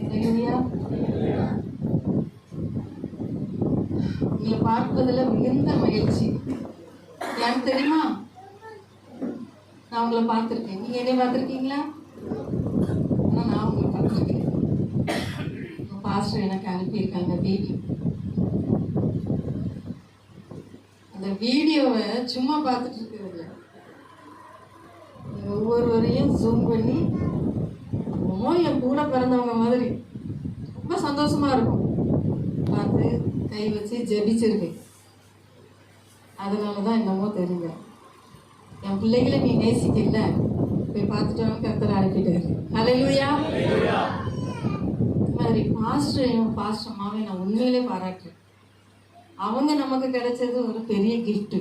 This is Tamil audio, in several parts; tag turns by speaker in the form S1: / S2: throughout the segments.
S1: ஹல்லேலூயா. உங்களை பார்ப்பதில் மிகுந்த மகிழ்ச்சி. எனக்கு தெரியுமா, நான் உங்களை பார்த்துருக்கேன். நீங்கள் என்னை பார்த்துருக்கீங்களா? ஆனால் நான் உங்களை பார்த்துருக்கேன். உங்கள் பாஸ்டர் எனக்கு அனுப்பியிருக்காங்க வீடியோ. அந்த வீடியோவை சும்மா பார்த்துட்டு இருக்கிறதில்ல, ஒவ்வொருவரையும் ஜூம் பண்ணி என் கூட பிறந்தவங்க மாதிரி ரொம்ப சந்தோஷமா இருக்கும். பார்த்து கை வச்சு ஜெபிச்சிருக்கேன். அதனால தான் என்னமோ தெரியுங்க, என் பிள்ளைகளை நீ நேசிக்கல, போய் பார்த்துட்டவங்க கர்த்தரை அனுப்பிட்டாரு. ஹல்லேலூயா. இந்த மாதிரி பாஸ்டரையும் பாஸ்டர் அம்மாவையும் நான் உண்மையிலே பாராட்டுறேன். அவங்க நமக்கு கிடைச்சது ஒரு பெரிய கிஃப்ட்.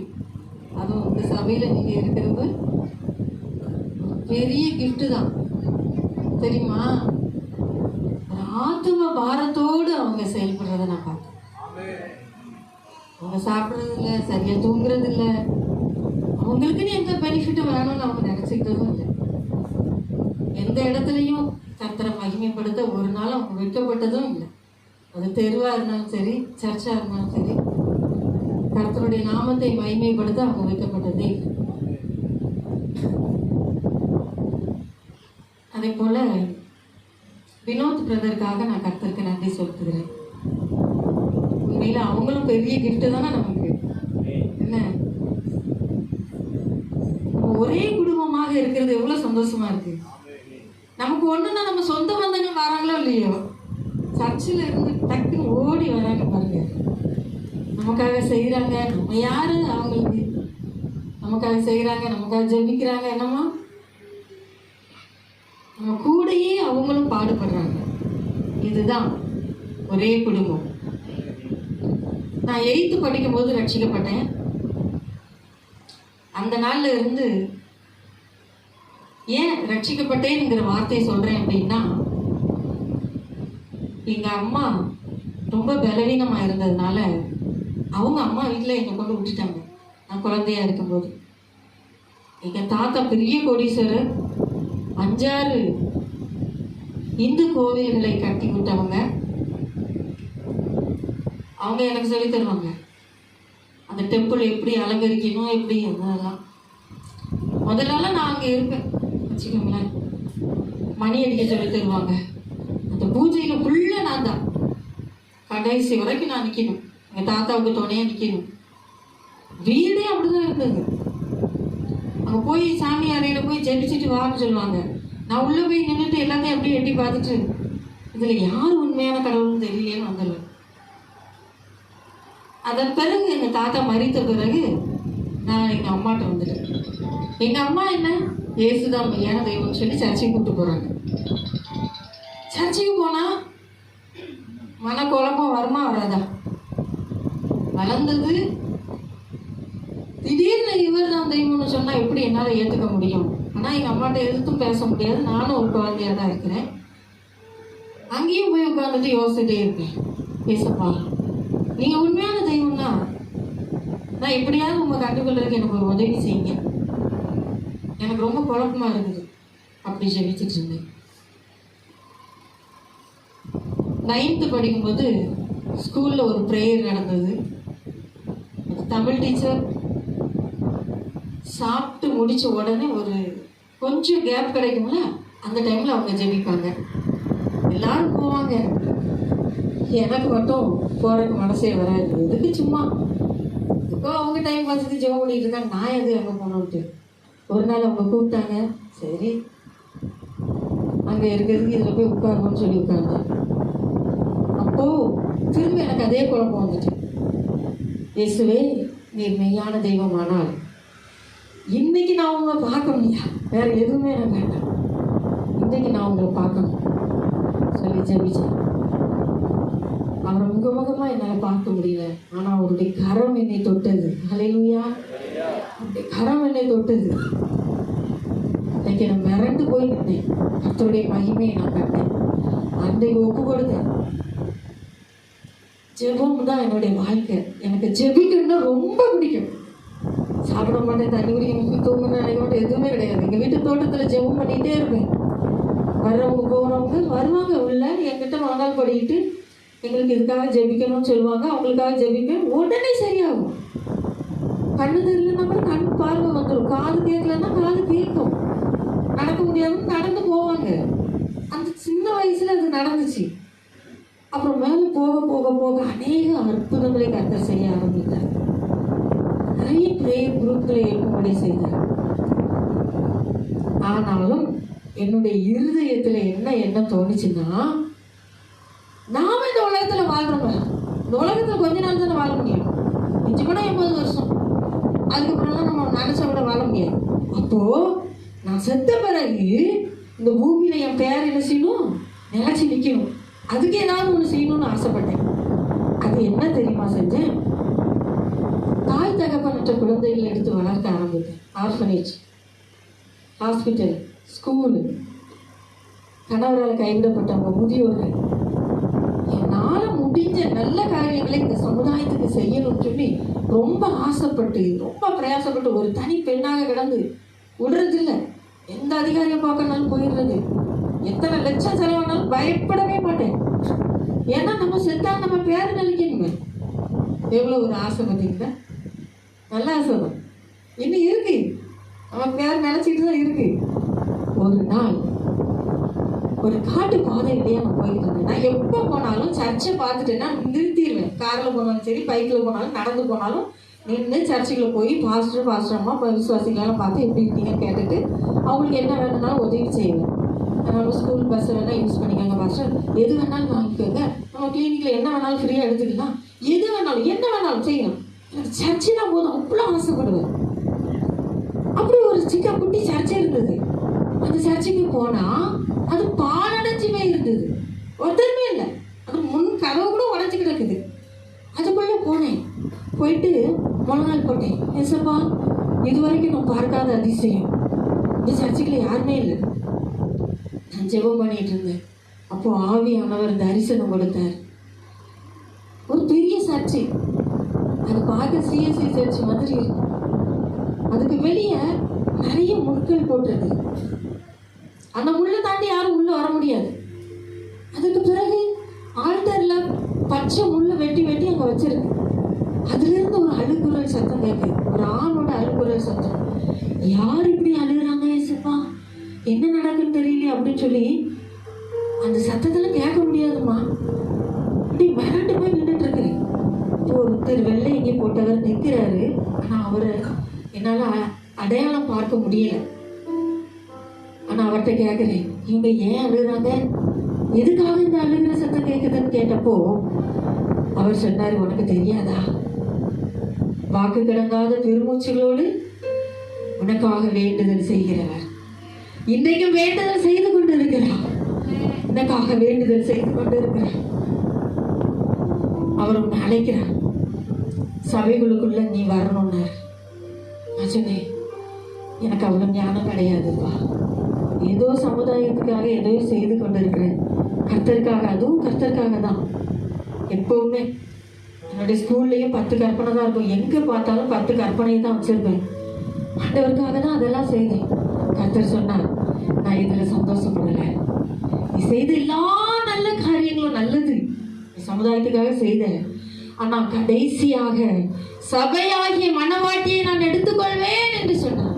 S1: அதுவும் இந்த சபையில் நீங்கள் இருக்கிறது பெரிய கிஃப்ட் தான் தெரியுமா. ஒரு ஆத்தும பாரத்தோடு அவங்க செயல்படுறத நான் பார்த்தேன். அவங்க சாப்பிட்றது இல்லை, சரியா தூங்குறது இல்லை, அவங்களுக்குன்னு எந்த பெனிஃபிட்டும் வேணும்னு அவங்க நினச்சிக்கிட்டதும் இல்லை. எந்த இடத்துலையும் கர்த்தரை மகிமைப்படுத்த ஒரு நாள் அவங்க வெட்கப்பட்டதும் இல்லை. அது தெருவாக இருந்தாலும் சரி, சர்ச்சாக இருந்தாலும் சரி, கர்த்தருடைய நாமத்தை மகிமைப்படுத்த அவங்க வெட்கப்பட்டதே இல்லை. அதே போல வினோத் பிரதருக்காக நான் கர்த்தருக்கு நன்றி செலுத்துகிறேன். உண்மையில அவங்களும் பெரிய கிஃப்ட் தானே நமக்கு. என்ன, ஒரே குடும்பமாக இருக்கிறது எவ்வளவு சந்தோஷமா இருக்கு. நமக்கு ஒண்ணுன்னா நம்ம சொந்த பந்தங்கள் வராங்களோ இல்லையோ, சர்ச்சில் இருந்து டக்குன்னு ஓடி வராங்க பாருங்க. நமக்காக செய்யறாங்க. நம்ம யாரு அவங்களுக்கு? நமக்காக செய்யறாங்க, நமக்காக ஜெபிக்கிறாங்க. என்னமா நம்ம கூடயே அவங்களும் பாடுபடுறாங்க. இதுதான் ஒரே குடும்பம். நான் 8th படிக்கும்போது ரட்சிக்கப்பட்டேன். அந்த நாள்ல இருந்து ஏன் ரட்சிக்கப்பட்டேங்கிற வார்த்தையை சொல்றேன் அப்படின்னா, எங்க அம்மா ரொம்ப பலவீனமா இருந்ததுனால அவங்க அம்மா வீட்டில் என்னை கொண்டு விட்டுட்டாங்க. நான் குழந்தையா இருக்கும்போது எங்க தாத்தா பெரிய கோடீஸ்வரர், 5-6 இந்து கோவில்களை கட்டி விட்டவங்க. அவங்க எனக்கு சொல்லி தருவாங்க அந்த டெம்பிள் எப்படி அலங்கரிக்கணும், எப்படி அதெல்லாம். முதல்ல நான் அங்கே இருப்பேன் வச்சுக்கோங்களேன். மணி அடிக்க சொல்லி தருவாங்க. அந்த பூஜையில ஃபுல்லாக நான் தான் கடைசி வரைக்கும் நான் நிற்கணும். எங்கள் தாத்தாவுக்கு துணையாக நிற்கணும். வீடே அப்படிதான் இருந்தது. அங்கே போய் சாமி அறையில் போய் ஜெபிச்சுட்டு வான்னு சொல்லுவாங்க. நான் உள்ளே போய் நின்றுட்டு எல்லாத்தையும் அப்படியே எட்டி பார்த்துட்டு இதில் யார் உண்மையான கடவுள்னு தெரியலேன்னு வந்துடுவேன். அதன் பிறகு எங்கள் தாத்தா மரித்த பிறகு நான் எங்கள் அம்மாட்ட வந்துட்டேன். எங்கள் அம்மா என்ன, இயேசுதான் மெய்யான தெய்வம்னு சொல்லி சர்ச்சைக்கு கூப்பிட்டு போகிறாங்க. சர்ச்சைக்கு போனால் மனக்குழப்பம் வருமா வராதா? வளர்ந்தது திடீர்னு இவர் தான் தெய்வம்னு சொன்னால் எப்படி என்னால் ஏற்றுக்க முடியும்? ஆனால் எங்கள் அம்மாட்ட எதிர்த்தும் பேச முடியாது. நானும் ஒரு குழந்தையாக தான் இருக்கிறேன். அங்கேயும் போய் உட்காந்துட்டு யோசிச்சுட்டே இருப்பேன். பேசப்பா, நீங்கள் உண்மையான தெய்வம் தான், நான் எப்படியாவது உங்கள் கண்டுகொள்றதுக்கு எனக்கு ஒரு உதவி செய்யுங்க. எனக்கு ரொம்ப குழப்பமா இருக்குது. அப்படி ஜெபிச்சுட்டு இருந்தேன். 9th படிக்கும்போது ஸ்கூலில் ஒரு ப்ரேயர் நடந்தது. தமிழ் டீச்சர் சாப்பிட்டு முடித்த உடனே ஒரு கொஞ்சம் கேப் கிடைக்கும்ல, அந்த டைமில் அவங்க ஜெபிப்பாங்க. எல்லாரும் போவாங்க. எனக்கு மட்டும் போகிறதுக்கு மனசே வராது. எதுக்கு சும்மா இப்போ அவங்க டைம் பார்த்துட்டு ஜெபம் பண்ணிட்டு இருக்காங்க, நான் எது அங்கே போனோன்ட்டு. ஒரு நாள் அவங்க கூப்பிட்டாங்க. சரி அங்கே இருக்கிறதுக்கு இதில் போய் உட்காரணும்னு சொல்லி உட்கார்ந்தேன். அப்போது திரும்ப எனக்கு அதே குழப்பம் வந்துட்டு, இயேசுவே நீர் மெய்யான தெய்வமானால் இன்னைக்கு நான் உங்களை பார்க்கணும்யா, வேற எதுவுமே எனக்கு வேண்டாம், இன்னைக்கு நான் உங்களை பார்க்கணும் சொல்லி ஜெபிச்சேன். அவரை முகமுகமாக என்னால் பார்க்க முடியல. ஆனால் அவருடைய கரம் என்னை தொட்டது. ஹல்லேலூயா. அவருடைய கரம் என்னை தொட்டது. இன்னைக்கு நான் மிரண்டு போய் நின்றேன். கர்த்தருடைய மகிமையை நான் கண்டேன். அன்றைக்கு ஒப்பு கொடுத்தேன். ஜெபம் தான் என்னுடைய வாழ்க்கை. எனக்கு ஜெபிக்கணும்னா ரொம்ப பிடிக்கும். சாப்பிட மாட்டேன், தண்ணி குடிக்க, தூங்க நினைக்க மாட்டேன், எதுவுமே கிடையாது. எங்கள் வீட்டு தோட்டத்தில் ஜெபம் பண்ணிகிட்டே இருப்பேன். வர்றவங்க போகிறவங்க வருவாங்க உள்ள என்கிட்ட முழங்கால் படிக்கிட்டு எங்களுக்கு இதுக்காக ஜெபிக்கணும்னு சொல்லுவாங்க. அவங்களுக்காக ஜெபிப்பேன். உடனே சரியாகும். கண்ணு தெரியலன்னா கூட கண் பார்வை வந்துடும். காது கேட்கலன்னா காது கேட்கும். நடக்க முடியாதுன்னு நடந்து போவாங்க. அந்த சின்ன வயசுல அது நடந்துச்சு. அப்புறம் மேலே போக போக போக அநேக அற்புதங்களை கர்த்தர் செய்ய ஆரம்பித்தார். நிறைய பிரேயர் குரூப்களை ஏற்பும்படி செய்தார். ஆனாலும் என்னுடைய இருதயத்துல என்ன எண்ணம் தோணுச்சுன்னா, நாம இந்த உலகத்துல வாழ்றோம். இந்த உலகத்துல கொஞ்ச நாள் தானே வாழ முடியும். மிஞ்சி கூட 80 வருஷம். அதுக்கப்புறம் நம்ம நினைச்ச கூட வாழ முடியாது. அப்போ நான் செத்த பிறகு இந்த பூமியில என் பேர் என்ன செய்யணும்? நிலைச்சி நிற்கணும். அதுக்கு ஏதாவது ஒன்று செய்யணும்னு ஆசைப்பட்டேன். அது என்ன தெரியுமா செஞ்சேன்? தாய் தகப்பனற்ற குழந்தைகளை எடுத்து வளர்க்க ஆரம்பித்தேன். ஆர்ஃபனேஜ், ஹாஸ்பிட்டல், ஸ்கூலு, கணவரால் கைவிடப்பட்டவங்க, முதியோர்கள். என்னால் முடிஞ்ச நல்ல காரியங்களை இந்த சமுதாயத்துக்கு செய்யணும்னு சொல்லி ரொம்ப ஆசைப்பட்டு ரொம்ப பிரயாசப்பட்டு ஒரு தனி பெண்ணாக கிடந்து விடுறதில்லை. எந்த அதிகாரியை பார்க்கனாலும் போயிடுறது. எத்தனை லட்சம் செலவானாலும் பயப்படவே மாட்டேன். ஏன்னா நம்ம செத்தா நம்ம பேர் நினைக்கணுமே. எவ்வளோ ஒரு ஆசை பார்த்தீங்கன்னா, நல்ல ஆசை தான். இன்னும் இருக்கு, நம்ம பேர் நினைச்சிட்டு தான் இருக்கு. ஒரு நாள் ஒரு காட்டு பாதை இல்லையா நான் போயிட்டு இருந்தேன். நான் எப்போ போனாலும் சர்ச்சை பார்த்துட்டேன்னா நிறுத்திடுவேன். காரில் போனாலும் சரி, பைக்கில் போனாலும், நடந்து போனாலும் நின்று சர்ச்சுக்குள்ள போய் பாஸ்டர்மா விசுவாசிகளெல்லாம் பார்த்து எப்படி இருக்கீங்கன்னு கேட்டுட்டு அவங்களுக்கு என்ன வேணும்னாலும் உதவி செய்வேன். நம்ம ஸ்கூல் பஸ் வேணால் யூஸ் பண்ணிக்கோங்க பாஸ்டர், எது வேணாலும் வாங்கிக்கோங்க, நம்ம கிளினிக்கில் என்ன வேணாலும் ஃப்ரீயாக எடுத்துக்கலாம், எது வேணாலும் என்ன வேணாலும் செய்யணும். எனக்கு சர்ச்சு தான் போதும் அவ்வளோ ஆசைப்படுவேன். அப்படி ஒரு சின்ன குட்டி சர்ச்சை இருந்தது. அந்த சர்ச்சுக்கு போனால் அது பாலடைஞ்சுமே இருந்தது. ஒருத்தருமே இல்லை. அது முன் கதவு கூட உடஞ்சி கிடக்குது. அதுக்குள்ளே போனேன். போயிட்டு முழங்கால் போட்டேன். ஏசப்பா, இது வரைக்கும் நான் பார்க்காத அதிசயம். இந்த சர்ச்சுக்குள்ள யாருமே இல்லை. நான் ஜெபம் பண்ணிட்டு இருந்தேன். அப்போ ஆவியானவர் தரிசனம் கொடுத்தார். ஒரு பெரிய சர்ச்சு, அது பார்க்க சிஎஸ்சி சர்ச் மாதிரி இருக்கும். அதுக்கு வெளியே நிறைய முட்கள் போட்டது. அந்த முள்ளை தாண்டி யாரும் உள்ள வர முடியாது. அதுக்கு பிறகு ஆல்டர்ல பச்சை முள்ளை வெட்டி வெட்டி அங்கே வச்சிருக்கு. அதுல இருந்து ஒரு அழுகுரல் சத்தம் கேட்குது. ஒரு ஆணோட அழுகுரல் சத்தம். யார் இப்படி அழுகுறாங்க ஏசப்பா, என்ன நடக்குன்னு தெரியலையே அப்படின்னு சொல்லி அந்த சத்தத்தெல்லாம் கேட்க முடியாதுமா. இப்படி மிரண்டு போய் நின்றுட்டு இருக்கிறேன். இப்போ ஒருத்தர் வெள்ளை இங்கே போட்டவர் நிற்கிறாரு. ஆனால் அவரை என்னால் அடையாளம் பார்க்க முடியல. ஆனால் அவர்கிட்ட கேட்குறேன், இவங்க ஏன் அழுகுறாங்க, எதுக்காக இந்த அழுகிற சத்தம் கேட்குதுன்னு கேட்டப்போ அவர் சொன்னார், உனக்கு தெரியாதா, வாக்கு கடங்காத பெருமூச்சுகளோடு உனக்காக வேண்டுதல் செய்கிறவர் இன்றைக்கும் வேண்டுதல் செய்து கொண்டு இருக்கிறார். உனக்காக வேண்டுதல் செய்து கொண்டு இருக்கிறார். அவர் உன்னை அழைக்கிறார். சபைகளுக்குள்ள நீ வரணும்னார். நான் சொன்னேன், எனக்கு அவ்வளோ ஞானம் கிடையாதுப்பா. ஏதோ சமுதாயத்துக்காக ஏதோ செய்து கொண்டு இருக்கிறேன். கர்த்தருக்காக, அதுவும் கர்த்தருக்காக தான். எப்பவுமே என்னுடைய ஸ்கூல்லையும் 10 கற்பனை தான் இருக்கும். எங்கே பார்த்தாலும் 10 கற்பனையை தான் வச்சிருப்பேன். ஆண்டவருக்காக தான் அதெல்லாம் செய்தேன். கர்த்தர் சொன்னார், நான் இதில் சந்தோஷப்படலை. நீ செய்த எல்லா நல்ல காரியங்களும் நல்லது, சமுதாயத்துக்காக செய்தேன். ஆனால் கடைசியாக சபையாகிய மனவாட்டியை நான் எடுத்துக்கொள்வேன் என்று சொன்னார்.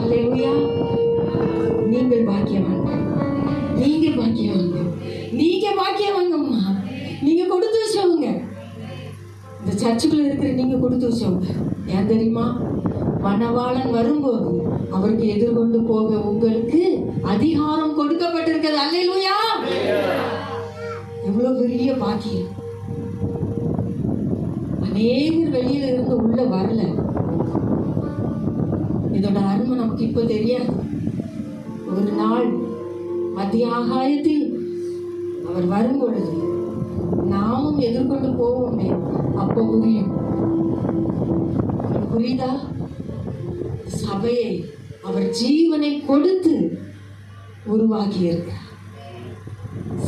S1: அல்லேலூயா. நீங்கள் பாக்கியவான்கள், நீங்க பாக்கியவாங்க, நீங்க பாக்கியவாங்கம்மா. நீங்க கொடுத்து வச்சவங்க. இந்த சர்ச்சுக்குள்ள இருக்கிற நீங்க கொடுத்து வச்சவங்க. ஏன் தெரியுமா? மணவாளன் வரும்போது அவருக்கு எதிர்கொண்டு போக உங்களுக்கு அதிகாரம் கொடுக்கப்பட்டிருக்கிறது. அல்லேலூயா. எவ்வளவு பெரிய பாக்கியம். அநேகர் வெளியில இருந்து உள்ள வரல. இதோட அருமை நமக்கு இப்ப தெரியாது. ஒரு நாள் மத்திய ஆகாயத்தில் அவர் வரும் பொழுது நாமும் எதிர்கொண்டு போவோமே, அப்போ புரியும். புரியுதா? சபையை அவர் ஜீவனை கொடுத்து உருவாக்கி இருக்கிறார்.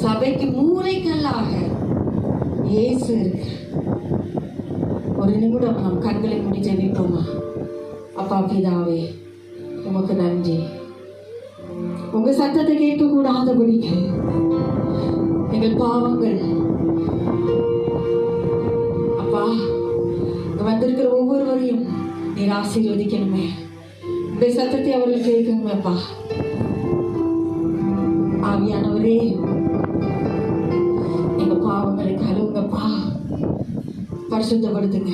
S1: சபைக்கு மூளைக்கல்லாக இயேசு இருக்கிறார். ஒரு நிமிடம் நாம் கண்களை மூடி ஜெபிப்போமா? அப்பா பிதாவே, உமக்கு நன்றி. உங்க சத்தத்தை கேட்க கூடாதபடிக்கு எங்கள் பாவங்கள் அப்பா வந்திருக்கிற ஒவ்வொருவரையும் நீர் ஆசீர்வதிக்கணுமே. உங்க சத்தத்தை அவர்கள் கேட்கணுமேப்பா. ஆவியானவரே, எங்க பாவங்களை கழுவுங்கப்பா, பரிசுத்தப்படுத்துங்க.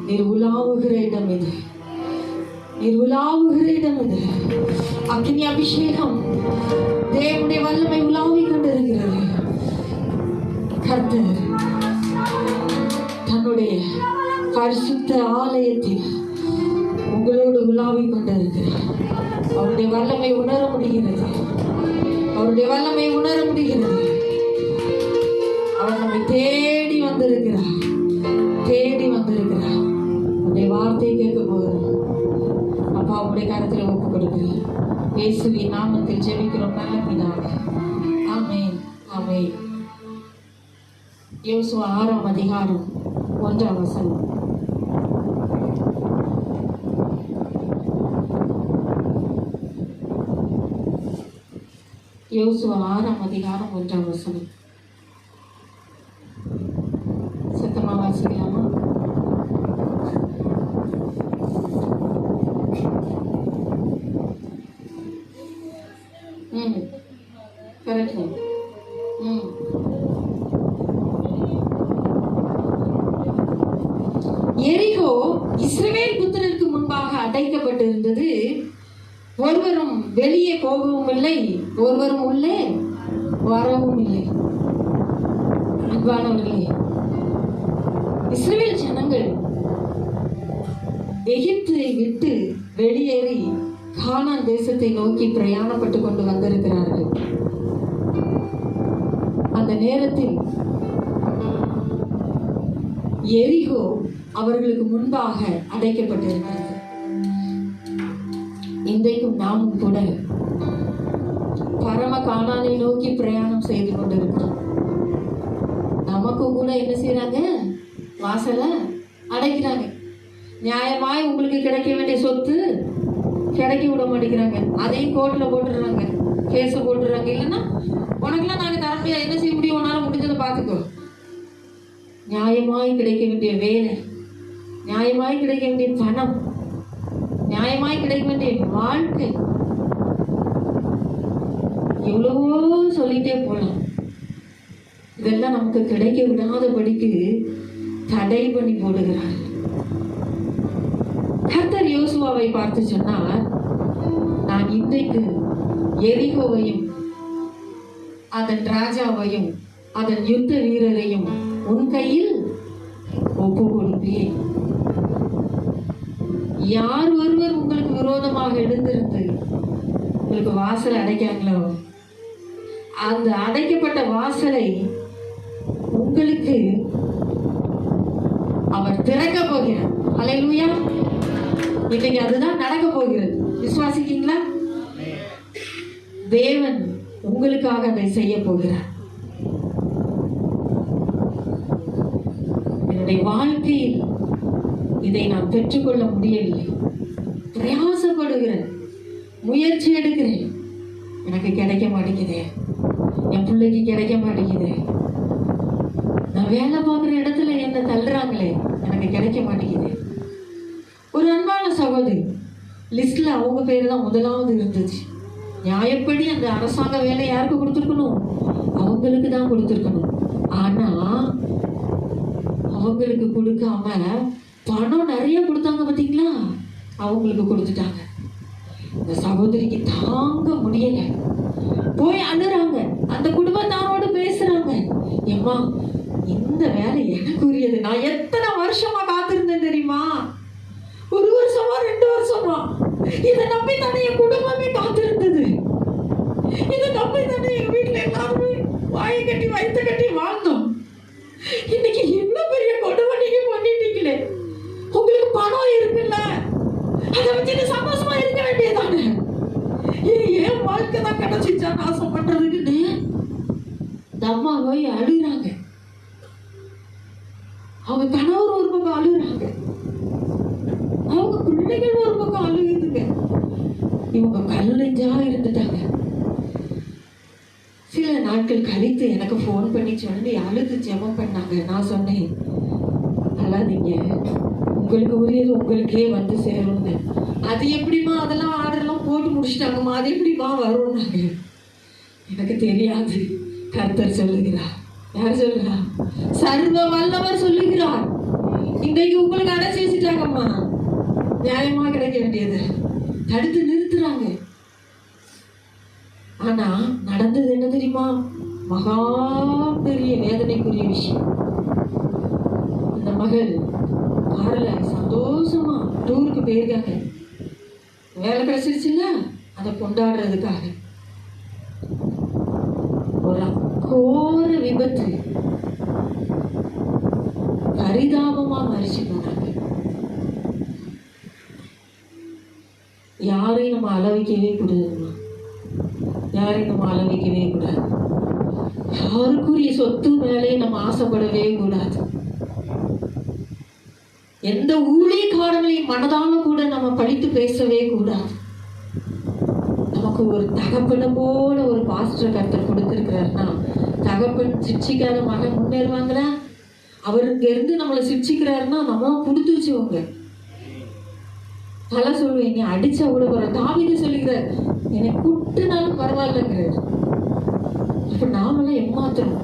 S1: நீர் உலாவுகிற இடம் இது, நீர் உலாவுகிற இடம் இது. அக்னி அபிஷேகம், தேவனுடைய வல்லமை உலாவிக் கொண்டிருக்கிறது. கர்த்தர் தன்னுடைய பரிசுத்த ஆலயத்தில் உங்களோடு உலாவிக் கொண்டிருக்கிறார். அவருடைய வல்லமை உணர முடிகிறது, அவருடைய வல்லமை உணர முடிகிறது. அவர் நம்மை தேடி வந்திருக்கிறார், தேடி வந்திருக்கிறார். உடைய வார்த்தையை கேட்க போகிறோம். அப்பா, உடைய கரத்தில் ஒப்பு கொடுக்கிறேன். இயேசுவின் நாமத்தில் ஜெபிக்கிறோம் நல்ல பிதாவே. ஆமென், ஆமென். யோசுவா 6ஆம் அதிகாரம் 1ஆம் வசனம். யோசுவா 6ஆம் அதிகாரம் 1ஆம் வசனம். சத்தமா வாசிக்கலாமா? கரெக்ட். எரிகோ இஸ்ரவேல் புத்திரருக்கு முன்பாக அடைக்கப்பட்டிருந்தது. ஒருவரும் வெளியே போகவும் இல்லை, ஒருவரும் உள்ளே வரவும் இல்லை. அன்பானவர்களே, இஸ்ரவேல் ஜனங்கள் எகிப்தை விட்டு வெளியேறி கானான் தேசத்தை நோக்கி பிரயாணப்பட்டு கொண்டு வந்திருக்கிறார்கள். அந்த நேரத்தில் எரிகோ அவர்களுக்கு முன்பாக அடைக்கப்பட்டிருக்கிறது. இன்றைக்கும் நாமும் கூட பரம கானானை நோக்கி பிரயாணம் செய்து கொண்டிருக்கிறோம். நமக்கும் கூட என்ன செய்யறாங்க? வாசலை அடைக்கிறாங்க. நியாயமாய் உங்களுக்கு கிடைக்க வேண்டிய சொத்து கிடைக்க விட மாட்டேங்கிறாங்க. அதையும் கோர்ட்ல போட்டுடுறாங்க, கேஸ போட்டுடுறாங்க. இல்லைன்னா உனக்கெல்லாம் நாங்க தர முடியாது, என்ன செய்ய முடியும், உன்னால முடிஞ்சதை பார்த்துக்கோ. நியாயமாய் கிடைக்க வேண்டிய வேலை, நியாயமாய் கிடைக்க வேண்டிய பணம், நியாயமாய் கிடைக்க வேண்டிய வாழ்க்கை, எவ்வளவோ சொல்லிட்டே போலாம். இதெல்லாம் நமக்கு கிடைக்க விடாதபடிக்கு தடை பண்ணி போடுகிறார். கர்த்தர் யோசுவாவை பார்த்து சொன்னார், நான் இன்றைக்கு எரிகோவையும் அதன் ராஜாவையும் அதன் யுத்த வீரரையும் உன் கையில் ஒப்பு கொடுப்பேன். யார் ஒருவர் உங்களுக்கு விரோதமாக எழுந்திருந்து உங்களுக்கு வாசல் அடைக்காங்களோ, அந்த அடைக்கப்பட்ட வாசலை உங்களுக்கு அவர் திறக்க போகிறார். அல்லேலூயா. இன்னைக்கு அதுதான் நடக்க போகிறது. விசுவாசிக்கீங்களா? தேவன் உங்களுக்காக அதை செய்ய போகிறார். என்னுடைய வாழ்க்கையில் இதை நான் பெற்றுக்கொள்ள முடியவில்லை, பிரயாசப்படுகிறேன், முயற்சி எடுக்கிறேன், எனக்கு கிடைக்க மாட்டேங்குது, என் பிள்ளைக்கு கிடைக்க மாட்டேங்குது, நான் வேலை பார்க்குற இடத்துல என்ன தள்ளுறாங்களே, எனக்கு கிடைக்க மாட்டேங்குது. ஒரு அன்பான சகோதரி லிஸ்ட்ல அவங்க பேர் தான் முதலாவது இருந்துச்சு. நியாயப்படி அந்த அரசாங்க வேலை யாருக்கு கொடுத்துருக்கணும்? அவங்களுக்கு தான் கொடுத்துருக்கணும். ஆனா அவங்களுக்கு கொடுக்காம பணம் நிறைய கொடுத்தாங்க பார்த்தீங்களா, அவங்களுக்கு கொடுத்துட்டாங்க. இந்த சகோதரிக்கு தாங்க முடியல, போய் அழுறாங்க, அந்த குடும்பத்தாரோடு பேசுறாங்க. ஏம்மா, இந்த வேலை எனக்கு உரியது, நான் எத்தனை வருஷமா காத்திருந்தேன் தெரியுமா? 1 வருஷமா 2 வருஷமா இதை நம்பி தானே என் குடும்பமே காத்திருந்தது, இதை நம்பி தானே எங்க வீட்டுல எல்லாருமே வாயை கட்டி வயிற்ற கட்டி வாழ்ந்தோம். இன்னைக்கு என்ன பெரிய கொடுமை நீங்க பண்ணிட்டீங்களே. உங்களுக்கு பணம் இருக்குல்ல, அதை வச்சுட்டு சந்தோஷமா இருக்க வேண்டியதானே. ஏன் வாழ்க்கை தான் கிடைச்சிச்சா நாசம் பண்றதுக்குன்னு அம்மா போய் அழுகிறாங்க. அவங்க கணவர் ஒரு பக்கம் அழுகிறாங்க, அவங்க பிள்ளைகள் ஒரு பக்கம் அழுகுதுங்க. இவங்க கல்லெஞ்சா இருந்துட்டாங்க. சில நாட்கள் கழித்து எனக்கு ஃபோன் பண்ணி சொல்லி அழுது ஜெபம் பண்ணாங்க. நான் சொன்னேன், அழாதீங்க, உங்களுக்கு உரியது உங்களுக்கே வந்து சேருங்க. அது எப்படிமா, அதெல்லாம் ஆர்டர்லாம் போட்டு முடிச்சிட்டாங்கம்மா, அது எப்படிமா வரும்னாங்க. எனக்கு தெரியாது, கர்த்தர் சொல்லுகிறார். யார் சொல்லுறா? சர்வ வல்லவர் சொல்லுகிறார். இன்றைக்கு உங்களுக்கு அடைச்சி வச்சுட்டாங்கம்மா, நியாயமா கிடைக்க வேண்டியது தடுத்து நிறுத்துறாங்க. ஆனா நடந்தது என்ன தெரியுமா? மகா பெரிய வேதனைக்குரிய விஷயம். அந்த மகள் கார்ல சந்தோஷமா டூருக்கு போயிருக்காங்க. வேலை கிடைச்சிருச்சுல்ல, அதை கொண்டாடுறதுக்காக ஒரு கோர விபத்து, பரிதாபமா மறிச்சு போனாங்க. யாரையும் நம்ம அளவிக்கவே கூடாதுமா, யாரையும் நம்ம அளவிக்கவே கூடாது. யாருக்குரிய சொத்து மேலே நம்ம ஆசைப்படவே கூடாது. எந்த ஊழியக்காரங்களையும் மனதால கூட நம்ம படித்து பேசவே கூடாது. நமக்கு ஒரு தகப்பனை போல ஒரு பாஸ்டர் கர்த்தர் கொடுத்திருக்கிறாருன்னா, தகப்பன் சிக்ஷிக்காத மகன் முன்னேறுவாங்களா? அவருக்கு இருந்து நம்மளை சிக்ஷிக்கிறாருன்னா நம்மளாம் கொடுத்து வச்சுவோங்க. பல சொல்லுவீங்க, அடிச்சா கூட பரவாயில்ல. தாவீது சொல்லுகிறார், என்னை குட்டுனாலும் பரவாயில்லங்கிறார். அப்ப நாமெல்லாம் ஏமாத்துறோம்.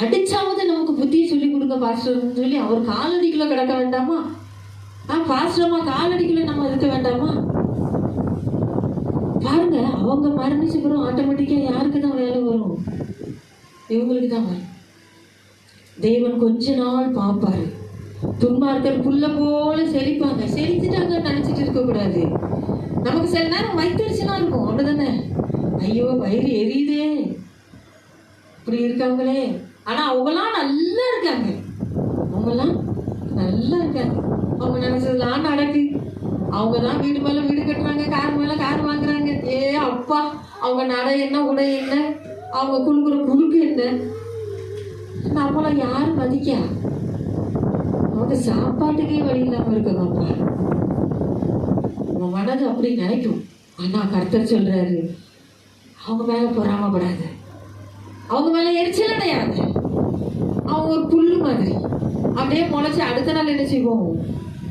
S1: அடிச்சாவது நமக்கு புத்தியை சொல்லி கொடுக்க பாஸ்டர்னு சொல்லி அவர் காலடிக்குள்ள கிடக்க வேண்டாமா? பாஸ்டர்மா காலடிக்குள்ள நம்ம இருக்க வேண்டாமா? பாருங்க, அவங்க மரணிச்சு பிறகு ஆட்டோமேட்டிக்கா யாருக்கு தான் வேலை வரும்? இவங்களுக்கு தான் வரும். தேவன் கொஞ்ச நாள் பார்ப்பாரு. துன்மார்க்கர் புல்ல போல செழிப்பாங்க. செழிச்சுட்டாங்க நினைச்சிட்டு இருக்க கூடாது. நமக்கு சில நேரம் வயிற்றுச்சலா இருக்கும், அப்படிதானே? ஐயோ வயிறு எரியுதே, இப்படி இருக்காங்களே. ஆனா அவங்களாம் நல்லா இருக்காங்க, அவங்கெல்லாம் நல்லா இருக்காங்க. அவங்க நினைச்சதுலாம் நடக்கு. அவங்கதான் வீடு மேல வீடு கட்டுறாங்க, கார் மேல கார் வாங்குறாங்க. ஏ அப்பா, அவங்க நடை என்ன, உடை என்ன, அவங்க குழுக்குற குழுக்கு என்ன, நம்மள யார் மதிக்கா? அவங்க சாப்பாட்டுக்கே வழி இல்லாம இருக்கணும்ப்பா. உங்க மனது அப்படி நினைக்கும். ஆனா கர்த்தர் சொல்றாரு, அவங்க மேல பொறாமப்படாத, அவங்க மேல எரிச்சல் அடையாது. அவங்க ஒரு புல்லு மாதிரி அப்படியே முளைச்சு அடுத்த நாள் என்ன செய்வோம்?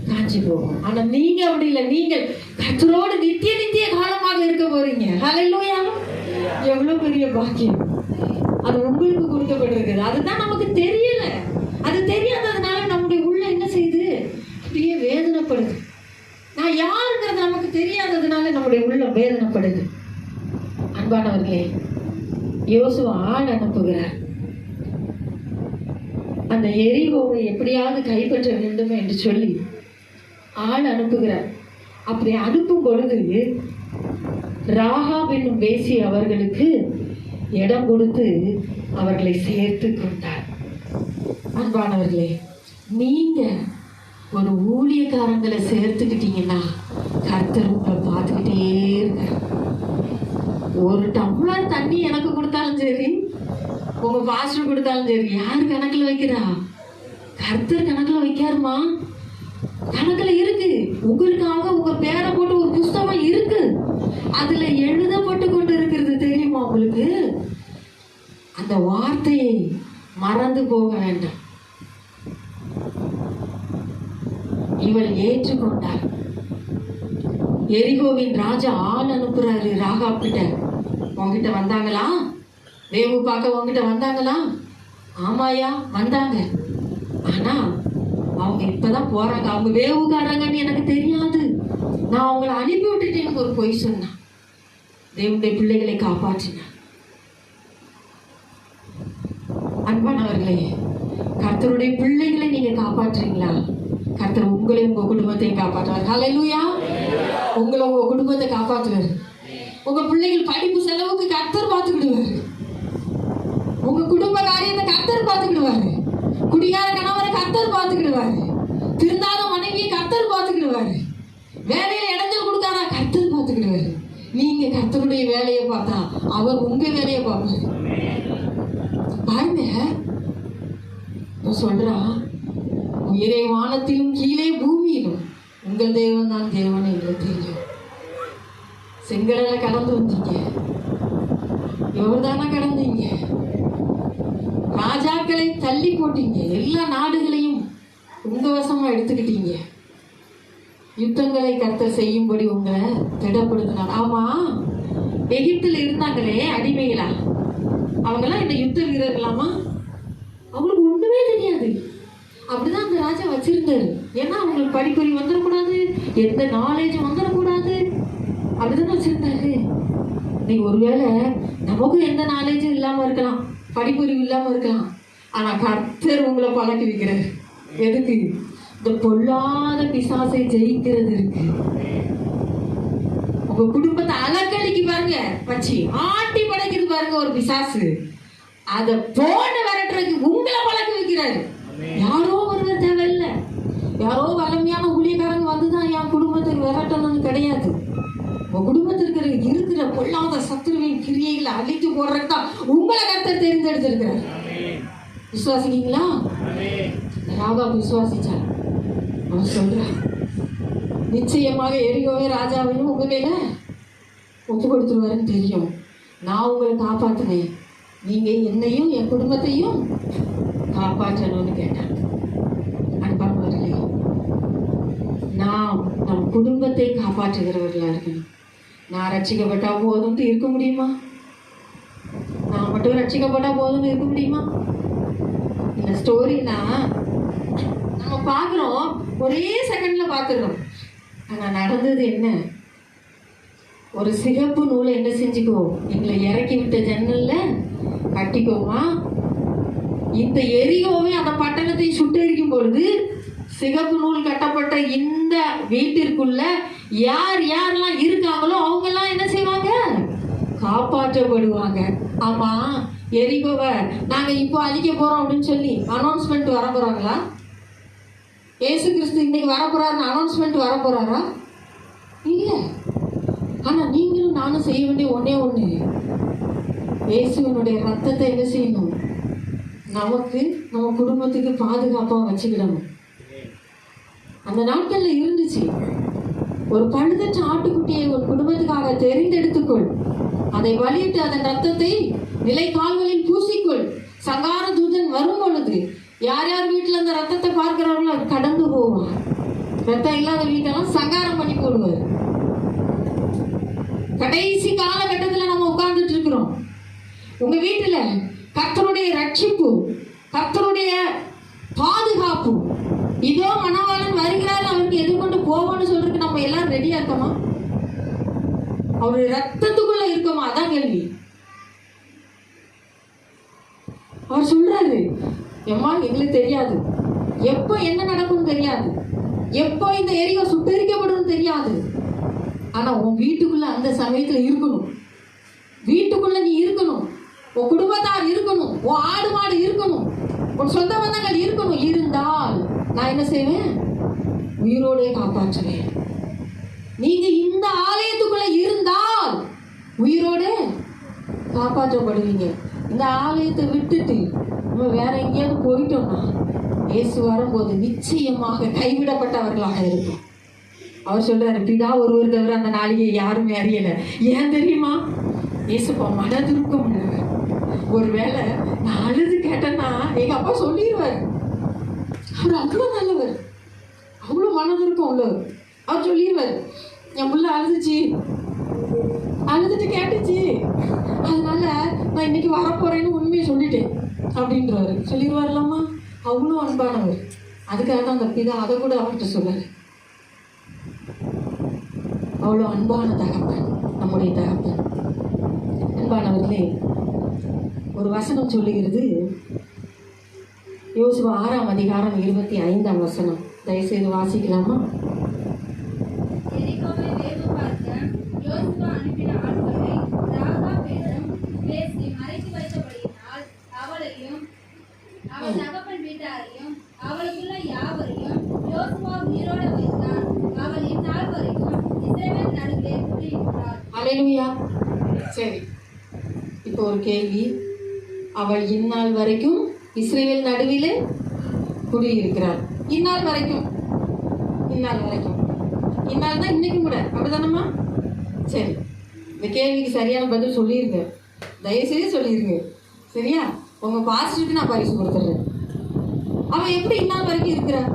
S1: காஞ்சி போகும். ஆனா நீங்க அப்படி இல்லை. நீங்கள் கர்த்தரோடு நித்திய நித்திய காலமாக இருக்க போறீங்க. ஹல்லேலூயா! எவ்வளவு பெரிய பாக்கியம் அது உங்களுக்கு கொடுக்கப்பட்டிருக்குது. அதுதான் நமக்கு தெரியல. அது தெரியாததுனால நம்முடைய உள்ள என்ன செய்யுது? அப்படியே வேதனைப்படுது. நான் யாருங்கிறது நமக்கு தெரியாததுனால நம்முடைய உள்ள வேதனைப்படுது. அன்பானவர்களே, யோசுவா ஆள் அனுப்புகிறார். அந்த எரிகோவை எப்படியாவது கைப்பற்ற வேண்டும் என்று சொல்லி ஆள் அனுப்புகிறார். அப்படி அனுப்பும் பொழுது ராகாப் என்னும் வேசி அவர்களுக்கு இடம் கொடுத்து அவர்களை சேர்த்து கொண்டார். அன்பானவர்களே, நீங்க ஒரு ஊழியக்காரங்களை சேர்த்துக்கிட்டீங்கன்னா கர்த்தர் உங்களை பார்த்துக்கிட்டே இருக்க. ஒரு டம்ளர் தண்ணி எனக்கு கொடுத்தாலும் சரி, உங்க பாஸ்டர் கொடுத்தாலும் சரி, யாரு கணக்குல வைக்கிறா? கர்த்தர் கணக்குல வைக்காருமா. கணக்குல இருக்கு. உங்களுக்காக உங்க பேரை போட்டு ஒரு புஸ்தகம் இருக்கு, அதுல எழுதப்பட்டு கொண்டு இருக்கிறது தெரியுமா உங்களுக்கு? அந்த வார்த்தையை மறந்து போக வேண்டாம். இவள் ஏற்றுக்கொண்டார். எரிகோவின் ராஜா ஆள் அனுப்புறாரு ராகாப் கிட்ட. உங்ககிட்ட வந்தாங்களா? வேவு பார்க்க உங்ககிட்ட வந்தாங்களா? ஆமாயா வந்தாங்க. ஆனா அவங்க இப்பதான் போறாங்க. அவங்க வேவுக்காரங்கன்னு எனக்கு தெரியாது. நான் அவங்களை அனுப்பி விட்டுட்டு எனக்கு ஒரு பொய் சொன்னான். தேவனுடைய பிள்ளைகளை காப்பாற்றினான். அன்பானவர்களே, கர்த்தருடைய பிள்ளைகளை நீங்க காப்பாற்றுறீங்களா? கர்த்தர் உங்களையும் உங்க குடும்பத்தையும் காப்பாற்றுவார். ஹல்லேலூயா! உங்களை உங்க குடும்பத்தை காப்பாற்றுவார். உங்க பிள்ளைகள் படிப்பு செலவுக்கு கர்த்தர் பார்த்துக்கிடுவாரு. உங்க குடும்ப காரியத்தை கர்த்தர் பார்த்துக்கிடுவாரு. குடியார கணவரை கர்த்தர் பார்த்துக்கிடுவாரு. திருந்தாத மனைவியை கர்த்தர் பார்த்துக்கிடுவாரு. வேலையில இடைஞ்சல் கொடுக்காரா? கர்த்தர் பார்த்துக்கிடுவாரு. நீங்க கர்த்தருடைய வேலையை பார்த்தா அவர் உங்க வேலையை பார்ப்பாரு. பாருங்க, சொல்றா, உயரே வானத்திலும் கீழே பூமியிலும் உங்கள் தேவன் தான் தேவன் எங்களுக்கு தெரியும். செங்கடலை கடந்து வந்தீங்க, யோர்தானா கடந்தீங்க, ராஜாக்களை தள்ளி போட்டீங்க, எல்லா நாடுகளையும் உங்க வசமா எடுத்துக்கிட்டீங்க. யுத்தங்களை கர்த்தர் செய்யும்படி உங்களை திடப்படுத்தினார். ஆமா, எகிப்தில் இருந்தாங்களே அடிமைகளா, அவங்கெல்லாம் என்ன யுத்த வீரர்களாமா? அவங்களுக்கு ஒண்ணுமே தெரியாது. அப்படிதான் அந்த ராஜா வச்சிருந்தாரு. ஏன்னா அவங்களுக்கு படிப்பறிவு வந்துடக்கூடாது, எந்த நாலேஜும் வந்துடக்கூடாது, அப்படிதான் வச்சிருந்தாரு. நீ ஒருவேளை நமக்கும் எந்த நாலேஜும் இல்லாம இருக்கலாம், படிப்பறிவு இல்லாம இருக்கலாம். ஆனா கர்த்தர் உங்களை பழக்கி வைக்கிறார். எதுக்கு? இந்த பொல்லாத பிசாசை ஜெயிக்கிறது இருக்கு. உங்க குடும்பத்தை அலக்கழிக்கு பாருங்க, வச்சு ஆட்டி படைக்கிறது பாருங்க ஒரு பிசாசு. அத போன விரட்டுறதுக்கு உங்களை பழக்க வைக்கிறாரு. யாரோ ஒருவர் தேவையில்லை, யாரோ வலிமையான ஊழியக்காரங்க வந்துதான் என் குடும்பத்துக்கு விரட்டணும்னு கிடையாது. உங்க குடும்பத்திற்கு இருக்கிற பொல்லாத சத்துருவின் கிரியைகளை அழித்து போடுறதுக்கு தான் உங்களை கர்த்தர் தெரிந்தெடுத்திருக்கிறார். விசுவாசிக்கீங்களா? ராகா விசுவாசிச்சார். அவன் சொல்றான், நிச்சயமாக எரிகோவே ராஜாவையும் உங்க மேல ஒப்பு கொடுத்துருவாருன்னு தெரியும். நான் உங்களை காப்பாற்றினேன், நீங்க என்னையும் என் குடும்பத்தையும் காப்பாற்றணும்னு கேட்டான். அன்பானவர்களே, நாம் நம் குடும்பத்தை காப்பாற்றுகிறவர்களா இருக்கணும். நான் ரட்சிக்கப்பட்டா போதும்னு இருக்க முடியுமா? நான் மட்டும் ரட்சிக்கப்பட்டா போதும்னு இருக்க முடியுமா? இந்த ஸ்டோரினா நம்ம பார்க்குறோம், ஒரே செகண்ட்ல பார்த்துடுறோம். ஆனா நடந்தது என்ன? ஒரு சிகப்பு நூலை என்ன செஞ்சுக்குவோம், எங்களை இறக்கி விட்ட ஜன்னல்ல கட்டிக்குவோமா? இந்த எரிகோவை அந்த பட்டணத்தை சுட்டெரிக்கும் பொழுது சிகப்பு நூல் கட்டப்பட்ட இந்த வீட்டிற்குள்ள யார் யாரெல்லாம் இருக்காங்களோ அவங்க எல்லாம் என்ன செய்வாங்க? காப்பாற்றப்படுவாங்க. ஆமா, எரிகோவை நாங்க இப்போ அழிக்க போறோம் அப்படின்னு சொல்லி அனௌன்ஸ்மெண்ட் வர போறாங்களா? ஏசு கிறிஸ்து இன்னைக்கு வரப்போறாருன்னு அனௌன்ஸ்மெண்ட் வர போறாரா? இல்ல. ஆனா நீங்களும் நானும் செய்ய வேண்டிய ஒன்னே ஒண்ணு, இயேசுவினுடைய ரத்தத்தை என்ன செய்யணும்? நமக்கு நம்ம குடும்பத்துக்கு பாதுகாப்பா வச்சுக்கிடணும். அந்த நாட்கள்ல இருந்துச்சு, ஒரு பழுதற்ற ஆட்டுக்குட்டியை ஒரு குடும்பத்துக்காக தெரிந்தெடுத்துக்கொள், அதை வலியிட்டு அதன் ரத்தத்தை நிலை கால்களில் பூசிக்கொள். சங்கார தூதன் வரும் பொழுது யார் யார் வீட்டுல அந்த ரத்தத்தை பார்க்கிறார்களோ அது கடந்து போவார். ரத்தம் இல்லாத வீட்டெல்லாம் சங்காரம் பண்ணி போடுவார். கடைசி காலகட்டத்தில் நம்ம உட்கார்ந்துட்டு இருக்கிறோம். உங்க வீட்டுல கர்த்தருடைய ரட்சிப்பு, கர்த்தருடைய பாதுகாப்பு, இதோ மணவாளன் வருகிறார், அவருக்கு எதிர்கொண்டு போவோம்னு சொல்றதுக்கு நம்ம எல்லாரும் ரெடியா இருக்கோமா? அவருடைய ரத்தத்துக்குள்ள இருக்கோமா? அதான் கேள்வி. அவர் சொல்றாரு, எம்மா எங்களுக்கு தெரியாது, எப்போ என்ன நடக்கும்னு தெரியாது, எப்போ இந்த எரிகோ சுட்டரிக்கப்படும் தெரியாது. ஆனா உன் வீட்டுக்குள்ள அந்த சமயத்துல இருக்கணும். வீட்டுக்குள்ள நீ இருக்கணும், உன் குடும்பத்தார் இருக்கணும், உன் ஆடு மாடு இருக்கணும், உன் சொந்த பந்தங்கள் இருக்கணும். இருந்தால் நான் என்ன செய்வேன்? உயிரோடே காப்பாற்றுவேன். நீங்க இந்த ஆலயத்துக்குள்ள இருந்தால் உயிரோட காப்பாற்றப்படுவீங்க. இந்த ஆலயத்தை விட்டுட்டு நம்ம வேற எங்கேயாவது போயிட்டோம்னா இயேசு வரும்போது நிச்சயமாக கைவிடப்பட்டவர்களாக இருக்கும். அவர் சொல்றாரு, பிதா ஒருவர் தவிர அந்த நாளிகை யாருமே அறியல. ஏன் தெரியுமா? இயேசுப்பா மனதுருக்கம் உள்ளவர். ஒருவேளை நான் அழுது கேட்டேன்னா எங்க அப்பா சொல்லிடுவார். அவர் அவ்வளோ நல்லவர், அவ்வளோ மனதுருக்கம் உள்ளவர். அவர் சொல்லிடுவார், என் புள்ள அழுதுட்டு கேட்டுச்சு, அதனால நான் இன்னைக்கு வரப்போறேன்னு உண்மையை சொல்லிட்டேன் அப்படின்றவர் சொல்லிடுவார்லாமா. அவ்வளோ அன்பானவர். அதுக்காக தான் அந்த பிதா அதை கூட அவர்கிட்ட சொல்லாரு. அவ்வளோ அன்பான தகப்பன் நம்முடைய தகப்பன். அன்பானவர்களே, ஒரு வசனம் சொல்லுகிறது, யோசுவா 6ஆம் அதிகாரம் 25ஆம் வசனம். தயவுசெய்து வாசிக்கலாமா? அல்லேலூயா. சரி, இப்போ ஒரு கேள்வி. அவள் இந்நாள் வரைக்கும் இஸ்ரவேல் நடுவிலே குடியிருக்கிறாள். இந்நாள் வரைக்கும் இந்நாள் தான் இன்னைக்கும் கூட, அப்படிதானம்மா? சரி, இந்த கேள்விக்கு சரியான பதில் சொல்லியிருங்க. தயவுசெய்து சொல்லிடுங்க. சரியா? உங்க பாஸ்டருக்கு நான் பரிசு கொடுத்துட்றேன். அவன் எப்படி இன்னும் வரைக்கும் இருக்கிறான்?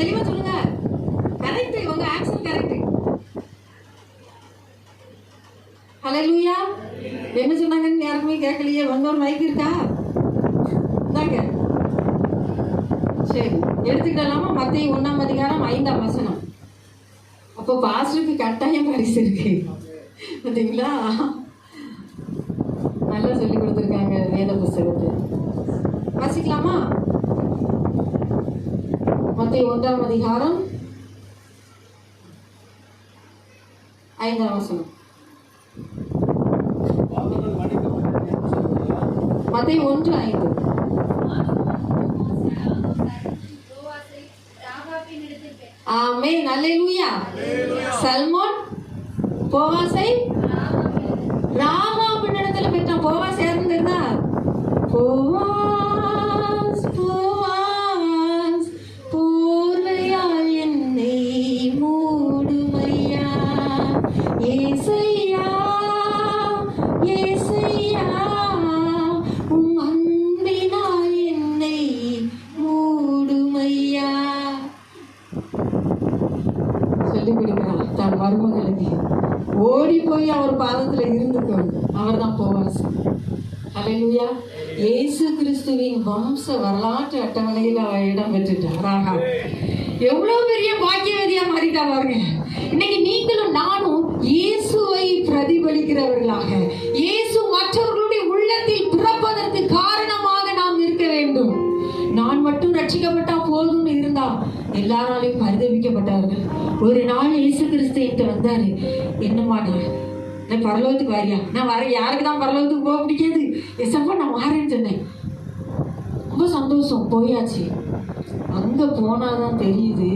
S1: தெளிவா சொல்லுங்க. கரெக்ட், உங்க ஆன்சர் கரெக்ட். ஹல்லேலூயா. என்ன சொன்னாங்கன்னு யாருக்குமே கேட்கலையே. வந்தோர் மைக் இருக்கா? தாங்க. சரி, எடுத்துக்கிடலாமா? மத்தேயு 1:5 அப்போ பாஸ்டருக்கு கட்டாயம் பரிசு இருக்கு. பார்த்தீங்களா? நல்லா சொல்லி கொடுத்துருக்காங்க வேத புஸ்தகத்தை. வாசிக்கலாமா? மத்தேயு 1:5 மத்தேயு 1:5. ஆமென். அல்லேலூயா. சல்மோன் போவாசை ராகாபின் இடத்துல பெற்றான். போவாஸ் யாருன்னா போவாஸ் போவாஸ் போர்வையால் என்னை மூடுமையா ஏசையா ஏசையா உம் அன்பினால் என்னை மூடுமையா சொல்லி கொடுக்கிறார் தன் மருமகளுக்கு. ஓடி போய் அவர் பாதத்துல இருந்துக்கோங்க. அவர் தான் போவாஸ். அல்லேலூயா. இயேசு கிறிஸ்துவின் வம்ச வரலாற்று அட்டவணையில் அவர் இடம் பெற்றுட்டார். எவ்வளவு பெரிய பாக்கியவதியா மாறிட்டா பாருங்க. இன்னைக்கு நீங்களும் நானும் இயேசுவை பிரதிபலிக்கிறவர்களாக, இயேசு மற்றவர்களுடைய உள்ளத்தில் பிறப்பதற்கு காரணமாக நாம் இருக்க வேண்டும். நான் மட்டும் ரட்சிக்கப்பட்டா போதும்னு இருந்தா எல்லாராலையும் பரிதவிக்கப்பட்டார்கள். ஒரு நாள் இயேசு கிறிஸ்து என்கிட்ட வந்தாரு. என்னம்மா நான் பரலோகத்துக்கு வாரியா? நான் வரேன். யாருக்கு தான் பரலோகத்துக்கு போக பிடிக்காது? எசப்பா நான் வாரேன்னு சொன்னேன். ரொம்ப சந்தோஷம். போயாச்சு. அங்க போனாதான் தெரியுது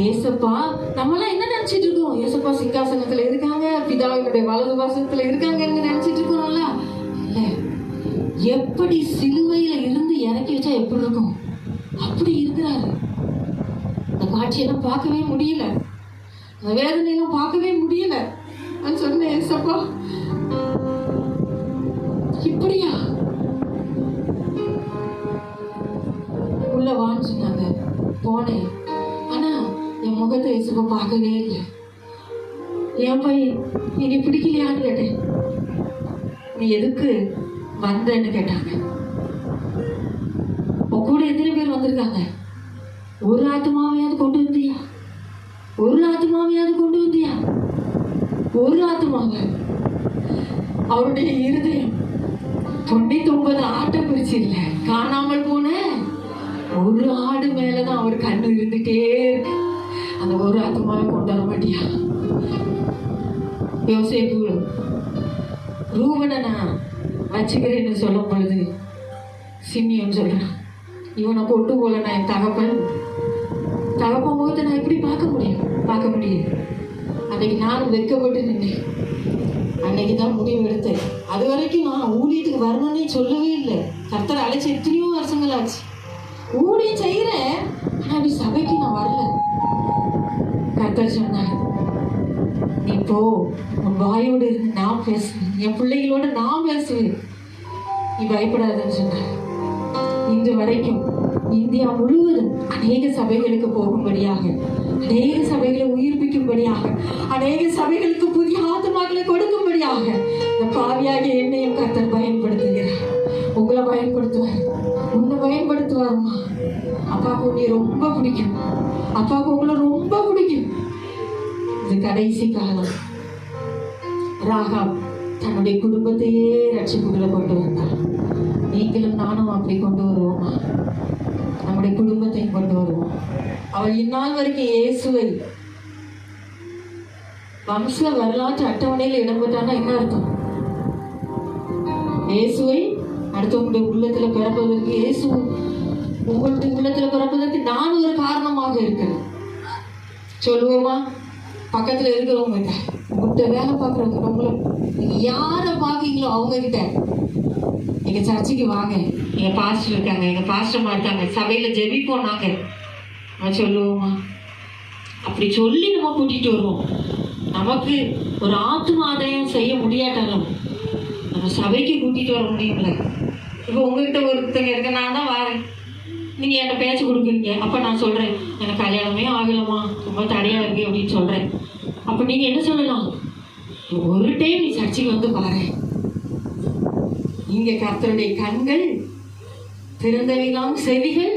S1: ஏசப்பா நம்மளாம் என்ன நினைச்சிட்டு இருக்கோம்? ஏசப்பா சிங்காசனத்துல இருக்காங்க, பிதாவினுடைய வலது பாசத்துல இருக்காங்கன்னு நினைச்சிட்டு இருக்கோம்ல. இல்ல, எப்படி சிலுவையில இருந்து இறக்கி வச்சா எப்படி இருக்கும் அப்படி இருக்கிறாரு. அந்த காட்சியெல்லாம் பார்க்கவே முடியல, அந்த வேதனையெல்லாம் பார்க்கவே முடியல. நான் சொன்னேன், ஏசப்பா இப்படியா? உள்ள வான்னு சொன்னாங்க. போனேன். ஆனா என் முகத்தை ஏசப்பா பார்க்கவே இல்லை. என் பையன் நீ பிடிக்கலையான்னு கேட்டேன். நீ எதுக்கு வந்தேன்னு கேட்டாங்க. கூட எத்தனை பேர் வந்திருக்காங்க? ஒரு ஆத்மாவையாவது கொண்டு வந்தியா? ஒரு ஆத்மாவையாவது கொண்டு வந்தியா? ஒரு ஆத்மாவை. அவருடைய இருதயம் 99 ஆட்டை பிரிச்சு இல்ல, காணாமல் போன ஒரு ஆடு மேலதான் அவர் கண்ணு இருந்துட்டே இருக்கு. அந்த ஒரு ஆத்மாவை கொண்டு வர மாட்டியா? யோசேப்பு ரூபனை நான் வச்சுக்கிறேன்னு சொல்லும் பொழுது சிமியோன்னு சொல்றான், இவனை கொண்டு போல நான் என் தகப்பன் முகத்தை நான் எப்படி பார்க்க முடியும்? அன்னைக்கு நானும் வெட்கப்பட்டு நின்னேன். அன்னைக்கு தான் முடிவு எடுத்தேன். அது வரைக்கும் நான் ஊழியத்துக்கு வரணும்னே சொல்லவே இல்லை. கர்த்தரை அழைச்சி எத்தனையோ வருஷங்கள் ஆச்சு. ஊழியம் செய்கிறேன், ஆனால் அப்படி சபைக்கு நான் வரல. கர்த்தர் சொன்னார், நீ போ, உன் வாயோடு இருந்து நான் பேசுவேன், என் பிள்ளைகளோட நான் பேசுவேன், நீ பயப்படாதுன்னு சொன்னார். இன்று வரைக்கும் இந்தியா முழுவதும் அநேக சபைகளுக்கு போகும்படியாக, அநேக சபைகளை உயிர்ப்பிக்கும்படியாக, அநேக சபைகளுக்கு புதிய ஆத்மாக்களை கொடுக்கும்படியாக இந்த பாவியாகிய என்னையும் கர்த்தர் பயன்படுத்துகிறார். உங்களை பயன்படுத்துவார், உன்னை பயன்படுத்துவாருமா. அப்பாவுக்கு உன்னை ரொம்ப பிடிக்கும், அப்பாவுக்கு உங்களை ரொம்ப பிடிக்கும். இது கடைசி காலம். ராகாப் தன்னுடைய குடும்பத்தையே ரட்சிப்புகளை கொண்டு வந்தார். நீங்களும் நானும் அப்படி கொண்டு வருவோமா? நம்முடைய குடும்பத்தை கொண்டு வருவோம். அவள் இந்நாள் வரைக்கும் இயேசுவை வம்ச வரலாற்று அட்டவணையில் இடம்பெற்றான்னா என்ன அர்த்தம்? இயேசுவை அடுத்தவங்களுடைய உள்ளத்துல பிறப்பதற்கு, இயேசு உங்களுடைய உள்ளத்துல பிறப்பதற்கு நான் ஒரு காரணமாக இருக்கிறேன் சொல்லுவோமா? பக்கத்துல இருக்கிறவங்க, உங்கள்கிட்ட வேலை பார்க்குறவங்க, உங்களை யாரை பார்க்கீங்களோ அவங்க கிட்ட எங்க சர்ச்சுக்கு வாங்க, எங்க பாஸ்டர் இருக்காங்க, எங்க பாஸ்டர்மா இருக்காங்க, சபையில ஜெபிப்போம் நாங்க. நான் சொல்லுவோமா? அப்படி சொல்லி நம்ம கூட்டிட்டு வருவோம். நமக்கு ஒரு ஆத்ம ஆதாயம் செய்ய முடியாட்டாலும் நம்ம சபைக்கு கூட்டிட்டு வர முடியும்ல. இப்போ உங்ககிட்ட ஒருத்தங்க இருக்க, நான் தான் வரேன், நீங்க என்கிட்ட பேச்சு கொடுக்குறீங்க. அப்ப நான் சொல்றேன், எனக்கு கல்யாணமே ஆகலமா, ரொம்ப தடையா இருக்கு அப்படின்னு சொல்றேன். அப்ப நீங்க என்ன சொல்லலாம்? ஒரு டைம் நீ சர்ச்சைக்கு வந்து பாரு, இங்க கர்த்தருடைய கண்கள் திறந்தவைகளாம் செவிகள்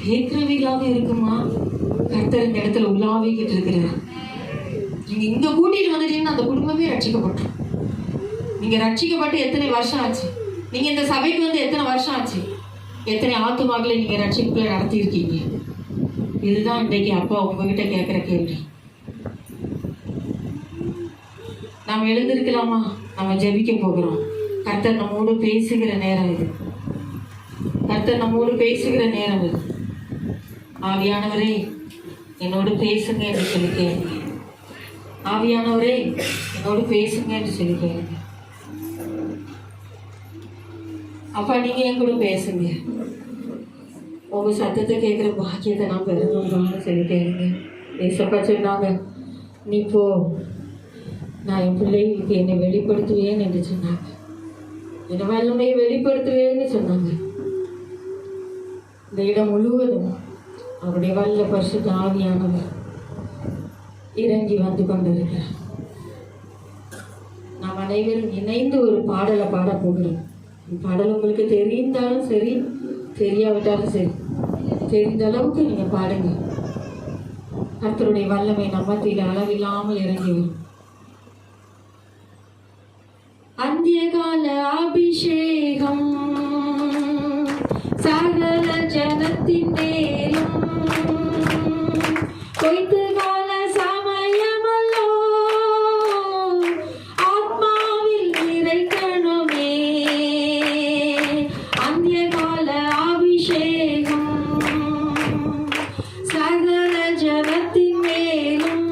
S1: கேட்கிறவைகளாக இருக்குமா. கர்த்தர் இந்த இடத்துல உலாவிக்கிட்டு இருக்கிறார். நீங்க இங்க கூட்டிட்டு வந்துட்டீங்கன்னா அந்த குடும்பமே ரட்சிக்கப்பட்டோம். நீங்க ரட்சிக்கப்பட்டு எத்தனை வருஷம் ஆச்சு? நீங்க இந்த சபைக்கு வந்து எத்தனை வருஷம் ஆச்சு? எத்தனை ஆத்துமாக்களை நீங்க ரட்சிப்புகளை நடத்தியிருக்கீங்க? இதுதான் இன்றைக்கு அப்பா உங்ககிட்ட கேட்கிற கேள்வி. நாம் எழுந்திருக்கலாமா? நம்ம ஜெபிக்க போகிறோம். கர்த்தர் நம்மோடு பேசுகிற நேரம் இது. கர்த்தர் நம்மோடு பேசுகிற நேரம் இது. ஆவியானவரே என்னோடு பேசுங்க என்று சொல்லி கேளுங்க. ஆவியானவரே என்னோடு பேசுங்க என்று சொல்லி கேளுங்க. அப்பா நீங்க என் கூட பேசுங்க. உங்க சத்தத்தை கேட்குற பாக்கியத்தை நான் பெறணும்னு சொல்லி கேளுங்க. ஏசப்பா சொன்னாங்க, நீ போ, நான் என் பிள்ளைகளுக்கு என்னை வெளிப்படுத்துவேன் என்று சொன்னாங்க. என் வல்லமையை வெளிப்படுத்துவேன்னு சொன்னாங்க. இந்த இடம் முழுவதும் அவருடைய வல்ல பரிசுத்த ஆவியானவர் இறங்கி வந்து கொண்டிருக்கிறார். நாம் அனைவரும் இணைந்து ஒரு பாடலை பாட போகிறோம். பாடல் உங்களுக்கு தெரிந்தாலும் சரி, தெரியாவிட்டாலும் சரி, தெரிந்த அளவுக்கு நீங்க பாடுங்க. கர்த்தருடைய வல்லமை நம்மத்தில் அளவில்லாமல் இறங்கி வரும். அந்திய கால அபிஷேகம் சகல ஜனத்தின் மேலும் கொய்த்து கால சமயமல்லோ ஆத்மாவில் நிறைக்கணுமே. அந்திய கால அபிஷேகம் சகல ஜனத்தின் மேலும்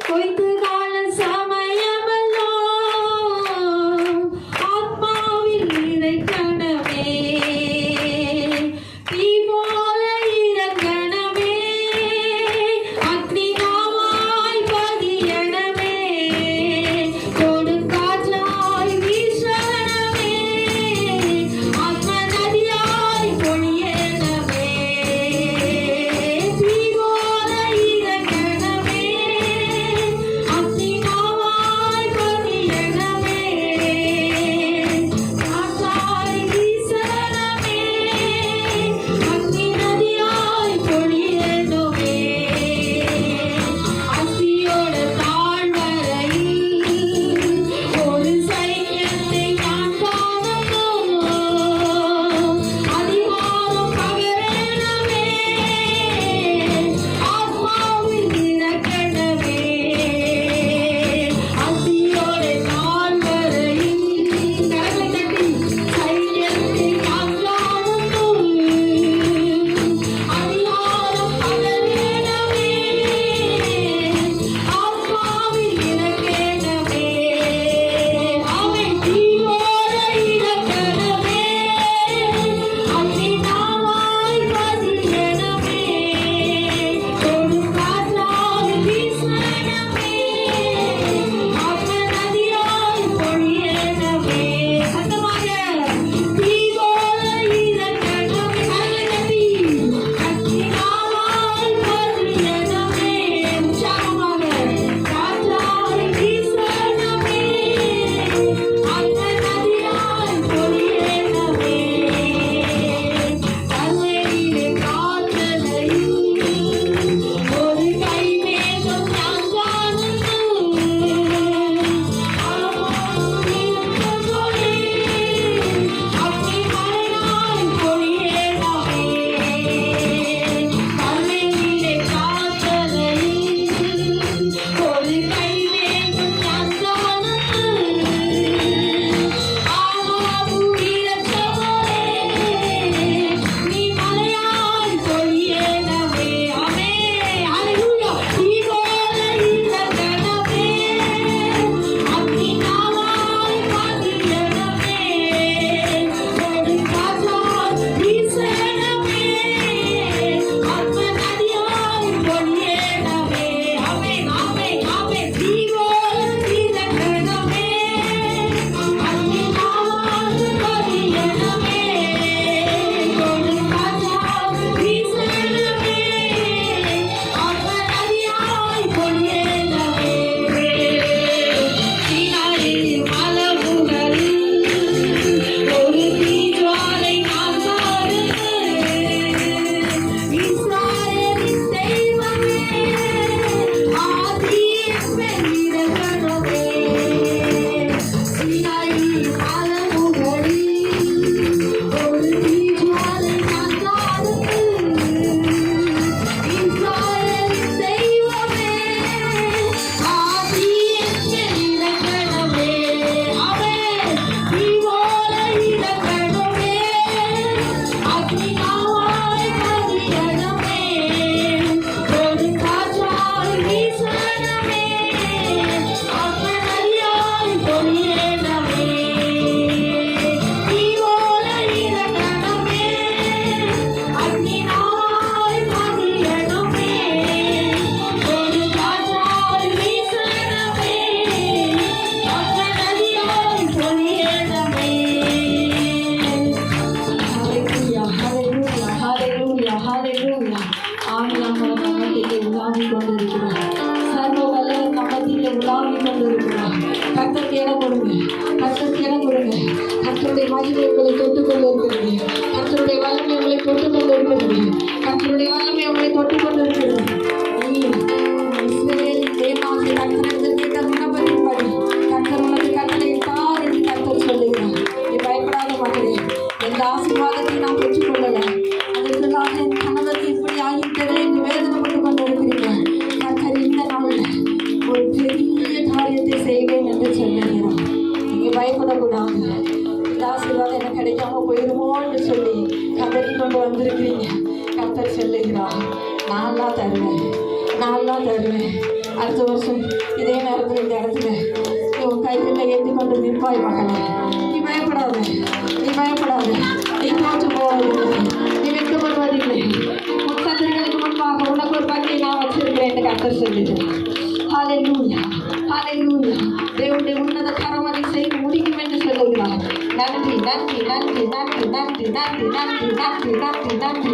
S1: கொய்த்து கால சமயமல்லோ ஆத்மாவில் நிறைக்கணுமே. தீ போல இறங்கணுமே, வல்லமை உங்களை தொட்டுக்கொண்டு இருக்கிறது. கர்த்தருடைய வல்லமை உங்களை தொட்டுக்கொண்டு இருக்கிறது. கர்த்தருடைய வல்லமை உங்களை தொட்டுக்கொண்டு இருக்கிறது. இஸ்ரவேலின் தேவனாகிய கர்த்தரிடத்தில் கேட்ட விண்ணப்பத்தின்படி கர்த்தர் உனக்கு கட்டளையிட்டார் என்று கர்த்தர் சொல்லுகிறார். நீ பயப்படாத மகளே, எந்த ஆசீர்வாதத்தை நாம் பெற்றுக்கொள்ளல, அதற்காக என் கணவருக்கு இப்படி ஆகிவிட்டது என்று வேதனைப்பட்டு கொண்டு இருக்கிறீர்கள். கர்த்தர் இந்த நாளில் ஒரு பெரிய காரியத்தை செய்வேன் என்று சொல்லுகிறார். நீங்க பயப்படக்கூடாது. இந்த ஆசீர்வாதம் எனக்கு கிடைக்காம போயிருமோ என்று சொல்லி கதறி கொண்டு வந்திருக்கிறீங்க. கர்த்தர் சொல்லுகிறார், நான்லாம் தருவேன், நான்லாம் தருவேன். அடுத்த வருஷம் இதே நேரத்தில் இந்த இடத்துல நீ உன் கைகளில் ஏற்றி கொண்டு நிற்பாய் மகளே. நீ பயப்படாத, நீ பயப்படாத. நீ தோற்று போவதில்லை, நீ வெட்கப்படுவதில்லை. உன் சந்ததிகளுக்கு முன்பாக உனக்கு ஒரு பங்கை நான் வச்சிருக்கிறேன் என்று கர்த்தர் சொல்லுகிறார். ஹல்லேலூயா, ஹல்லேலூயா. தேவனுடைய உன்னத கரம் அதை செய்து முடிக்கும் என்று சொல்லுகிறார். நன்றி, நன்றி, நன்றி, நன்றி, நன்றி, நன்றி, நன்றி, நன்றி, நன்றி, நன்றி.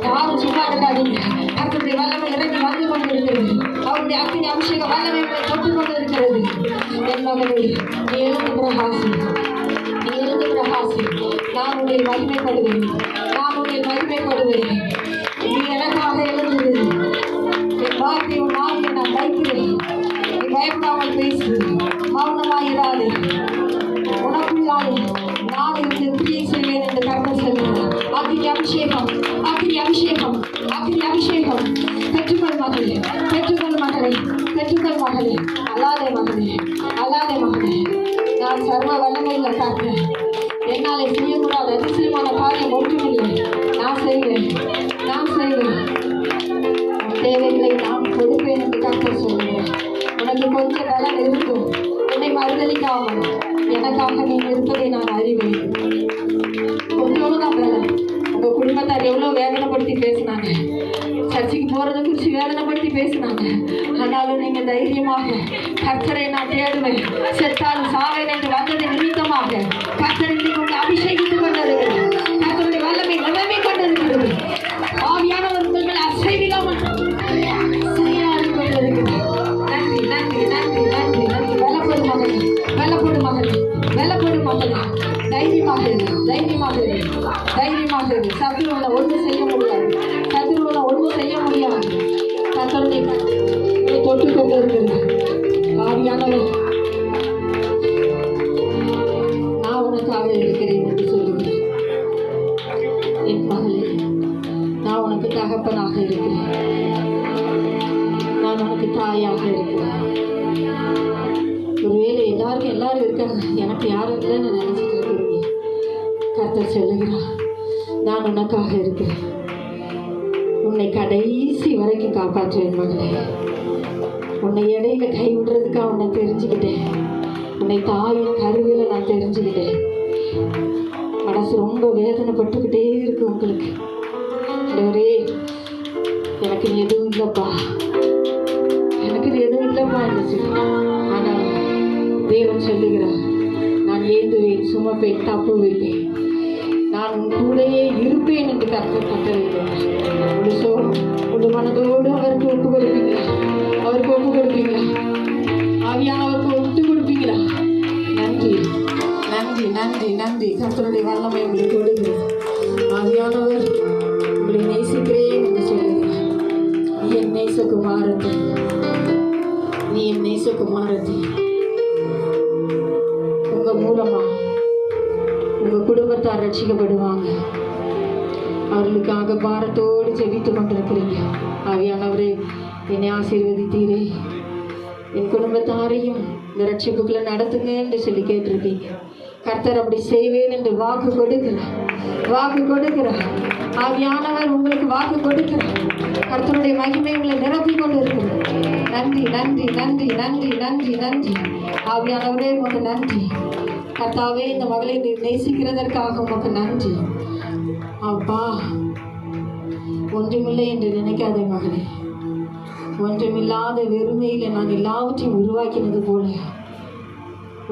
S1: யாரும் சும்மா இருக்காதீங்க. கர்த்தருடைய வல்லமை இறங்கி வந்து கொண்டிருக்கிறது. அவருடைய அக்கினி அபிஷேக வல்லமை தொட்டு கொண்டு இருக்கிறது. என் மகளே, நீ எழுந்து பிரகாசி, நீ எழுந்து பிரகாசி. நான் உன்னை மகிமைப்படுவேன், நான் உன்னை மகிமைப்படுவேன். நீ எனக்காக எழுந்தது. என் வார்த்தை உன் நாளில் நான் வைக்கிறேன். நீ பயப்படாமல் பேசு, மௌனமாயிராதே. உனக்குள்ளாலே நான் இருந்து கிரியை செய்வேன் என்று கர்த்தர் சொல்கிறார். அக்கினி அபிஷேகம், அக்கினி அபிஷேகம், அக்கினி அபிஷேகம். பெற்றுக்கொள் மகளே, பெற்றுக்கொள் மகளே, பெற்றுக்கொள் மகளே. அழாதே மகளே, அழாதே மகளே. நான் சர்வ வல்லமையில காக்கிறேன். என்னாலே செய்யக்கூடாத அதிசயமான காரியம் ஒன்றுமில்லை. நான் செய்வேன், நான் செய்வேன். தேவைகளை நான் கொடுப்பேன் என்று கர்த்தர் சொல்கிறேன். உனக்கு கொஞ்சம் பலன் இருக்கும். என்னை மறுதளிக்காமல் எனக்காக நீ இருப்பதை நான் அறிவேன். கொஞ்சம் தான் பலன். உங்கள் குடும்பத்தார் எவ்வளோ வேதனைப்படுத்தி பேசினாங்க, சர்ச்சைக்கு போகிறத குறித்து வேதனைப்படுத்தி பேசினாங்க. ஆனாலும் நீங்கள் தைரியமாக கர்த்தரை நான் தேடுவேன், செத்தாலும் சாவேன் என்று வந்தது நிமித்தமாக கர்த்தரை உங்களை அபிஷேகித்துக் கொண்டிருக்கிறது. கர்த்தருடைய வல்லமை நிலைமை கொண்டிருக்கிறது. ஆவியானவர் உங்கள் அசைவில்லாமல் செய்யாடி கொண்டிருக்கிறது. நன்றி, நன்றி, நன்றி, நன்றி, நன்றி. வெள்ளப்படும் மகளே, வெள்ளப்படும் மகளே, வெள்ளப்படும் மகளே. தைரியமாக இரு, தைரியமாக இரு, தைரியமாக இரு. சத்துருவனை ஒன்றும் செய்ய முடியாது, சத்துருவனை ஒன்றும் செய்ய முடியாது. கர்த்தருடைய தொட்டு கொண்டு இருக்கிறது. ஆவியானவர் நான் உனக்காக இருக்கிறேன் என்று சொல்லுகிறேன். என் மகளே, நான் உனக்கு தகப்பனாக இருக்கிறேன், நான் உனக்கு தாயாக இருக்கிறேன். ஒருவேளை எல்லாரும் இருக்காங்க, எனக்கு யாரும் இல்லைன்னு நினைச்சிட்டு இருக்கிறீங்க. கர்த்தர் சொல்லுகிறார், நான் உனக்காக இருக்கிறேன். உன்னை கடைசி வரைக்கும் காப்பாற்றுவேன் மகளே. உன்னை இடையில கைவிடுறதுக்காக உன்னை தெரிஞ்சுக்கிட்டேன். உன்னை தாயின் கருவில நான் தெரிஞ்சுக்கிட்டேன். மனசு ரொம்ப வேதனைப்பட்டுக்கிட்டே இருக்கு உங்களுக்கு. ஒரே எனக்கு எதுவும் இல்லைப்பா, எனக்கு எதுவும் இல்லைப்பா என்று சொல்லி. ஆனால் தேவன் சொல்லுகிறார், நான் ஏந்துவேன், சுமப்பேன், தப்பு வைப்பேன், நான் உன் கூடையே இருப்பேன் என்று கர்த்தர் கட்டளையிட்டார். முழு மனதோடு அவருக்கு ஒப்பு கொடுப்பீங்களா? அவருக்கு ஒப்பு கொடுப்பீங்களா? ஆவியானவருக்கு ஒப்பு கொடுப்பீங்களா? நன்றி, நன்றி, நன்றி, நன்றி. கர்த்தருடைய வல்லமை உங்களுக்கு கொடுக்கிறேன். ஆவியானவர் உங்களை நேசிக்கிறேன் என்று சொல்லுகிறார். நீ என் நேசகுமாரத்தி, நீ என் நேசகுமாரத்தி. உங்க மூலமா உங்க குடும்பத்தார் ரட்சிக்கப்படுவாங்க. அவர்களுக்காக பாரத்தோடு ஜெபித்து கொண்டிருக்கிறீங்க. ஆவியானவரே, என்னை ஆசீர்வதித்தீரே, என் குடும்பத்தாரையும் இந்த ரட்சிப்புக்குள்ள நடத்துங்க என்று சொல்லி கேட்டிருக்கீங்க. கர்த்தர் அப்படி செய்வேன் என்று வாக்கு கொடுக்கிறார், வாக்கு கொடுக்கிறார். ஆவியானவர் உங்களுக்கு வாக்கு கொடுக்கிறார். கர்த்தருடைய மகிமை உங்களை நிரப்பி கொண்டு இருக்கிறது. நன்றி, நன்றி, நன்றி, நன்றி, நன்றி, நன்றி. ஆவியானவரே, உமக்கு நன்றி. கர்த்தாவே, இந்த மகளை நீர் நேசிக்கிறதற்காக உமக்கு நன்றி. அப்பா, ஒன்றுமில்லை என்று நினைக்காதே மகளே. ஒன்றுமில்லாத வெறுமையில் நான் எல்லாவற்றையும் உருவாக்கினது போல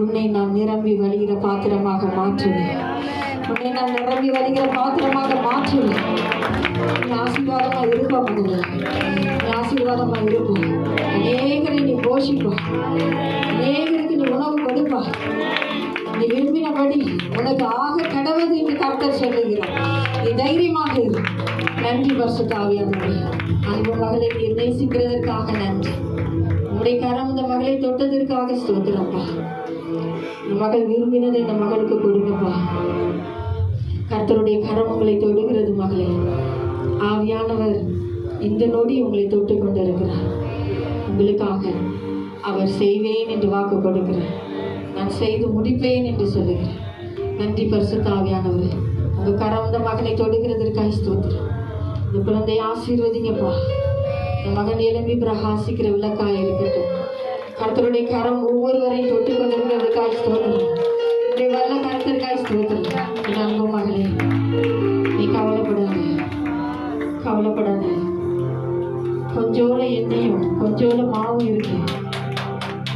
S1: உன்னை நான் நிரம்பி வழிகிற பாத்திரமாக மாற்றுவேன். உன்னை நான் நிரம்பி வழிகிற பாத்திரமாக மாற்றுவேன். நீ ஆசீர்வாதமாக இருப்பா மகளே, நீ ஆசீர்வாதமாக இருப்பா. அநேகரை நீ போஷிப்பா, அநேகருக்கு நீ உணவு கொடுப்பா. நீ விரும்பினபடி உனக்கு ஆக கடவுது என்று கர்த்தர் சொல்லுகிறார். நீ தைரியமாக இரு. நன்றி பரிசுத்த ஆவியானவரே. அன்பு மகளை நீர் நேசிக்கிறதற்காக நன்றி. உங்களுடைய கரம் இந்த மகளை தொட்டதற்காக ஸ்தோத்திரப்பா. இந்த மகள் விரும்பினதை இந்த மகளுக்கு கொடுங்கப்பா. கர்த்தருடைய கரம் உங்களை தொடுகிறது மகளே. ஆவியானவர் இந்த நொடி உங்களை தொட்டு கொண்டிருக்கிறார். உங்களுக்காக அவர் செய்வேன் என்று வாக்கு கொடுக்கிறார். நான் செய்து முடிப்பேன் என்று சொல்லுகிறேன். நன்றி பரிசுத்த ஆவியானவரே. உங்கள் கரம் இந்த மகனை தொடுகிறதற்காக ஸ்தோத்திரம். இந்த குழந்தையை ஆசீர்வதிங்கப்பா. இந்த மகன் எழும்பி பிரகாசிக்கிற விளக்காக இருக்கட்டும். கர்த்தருடைய கரம் ஒவ்வொருவரையும் தொட்டு கொண்டிருக்கிறதுக்காக ஸ்தோத்திரம். உடைய வல்ல கருத்திற்காக ஸ்தோத்திரம். என் அன்பு மகளே, நீ கவலைப்படாத, கவலைப்படாத. கொஞ்சோட எண்ணெயும் கொஞ்சோட மாவும் இருக்கு.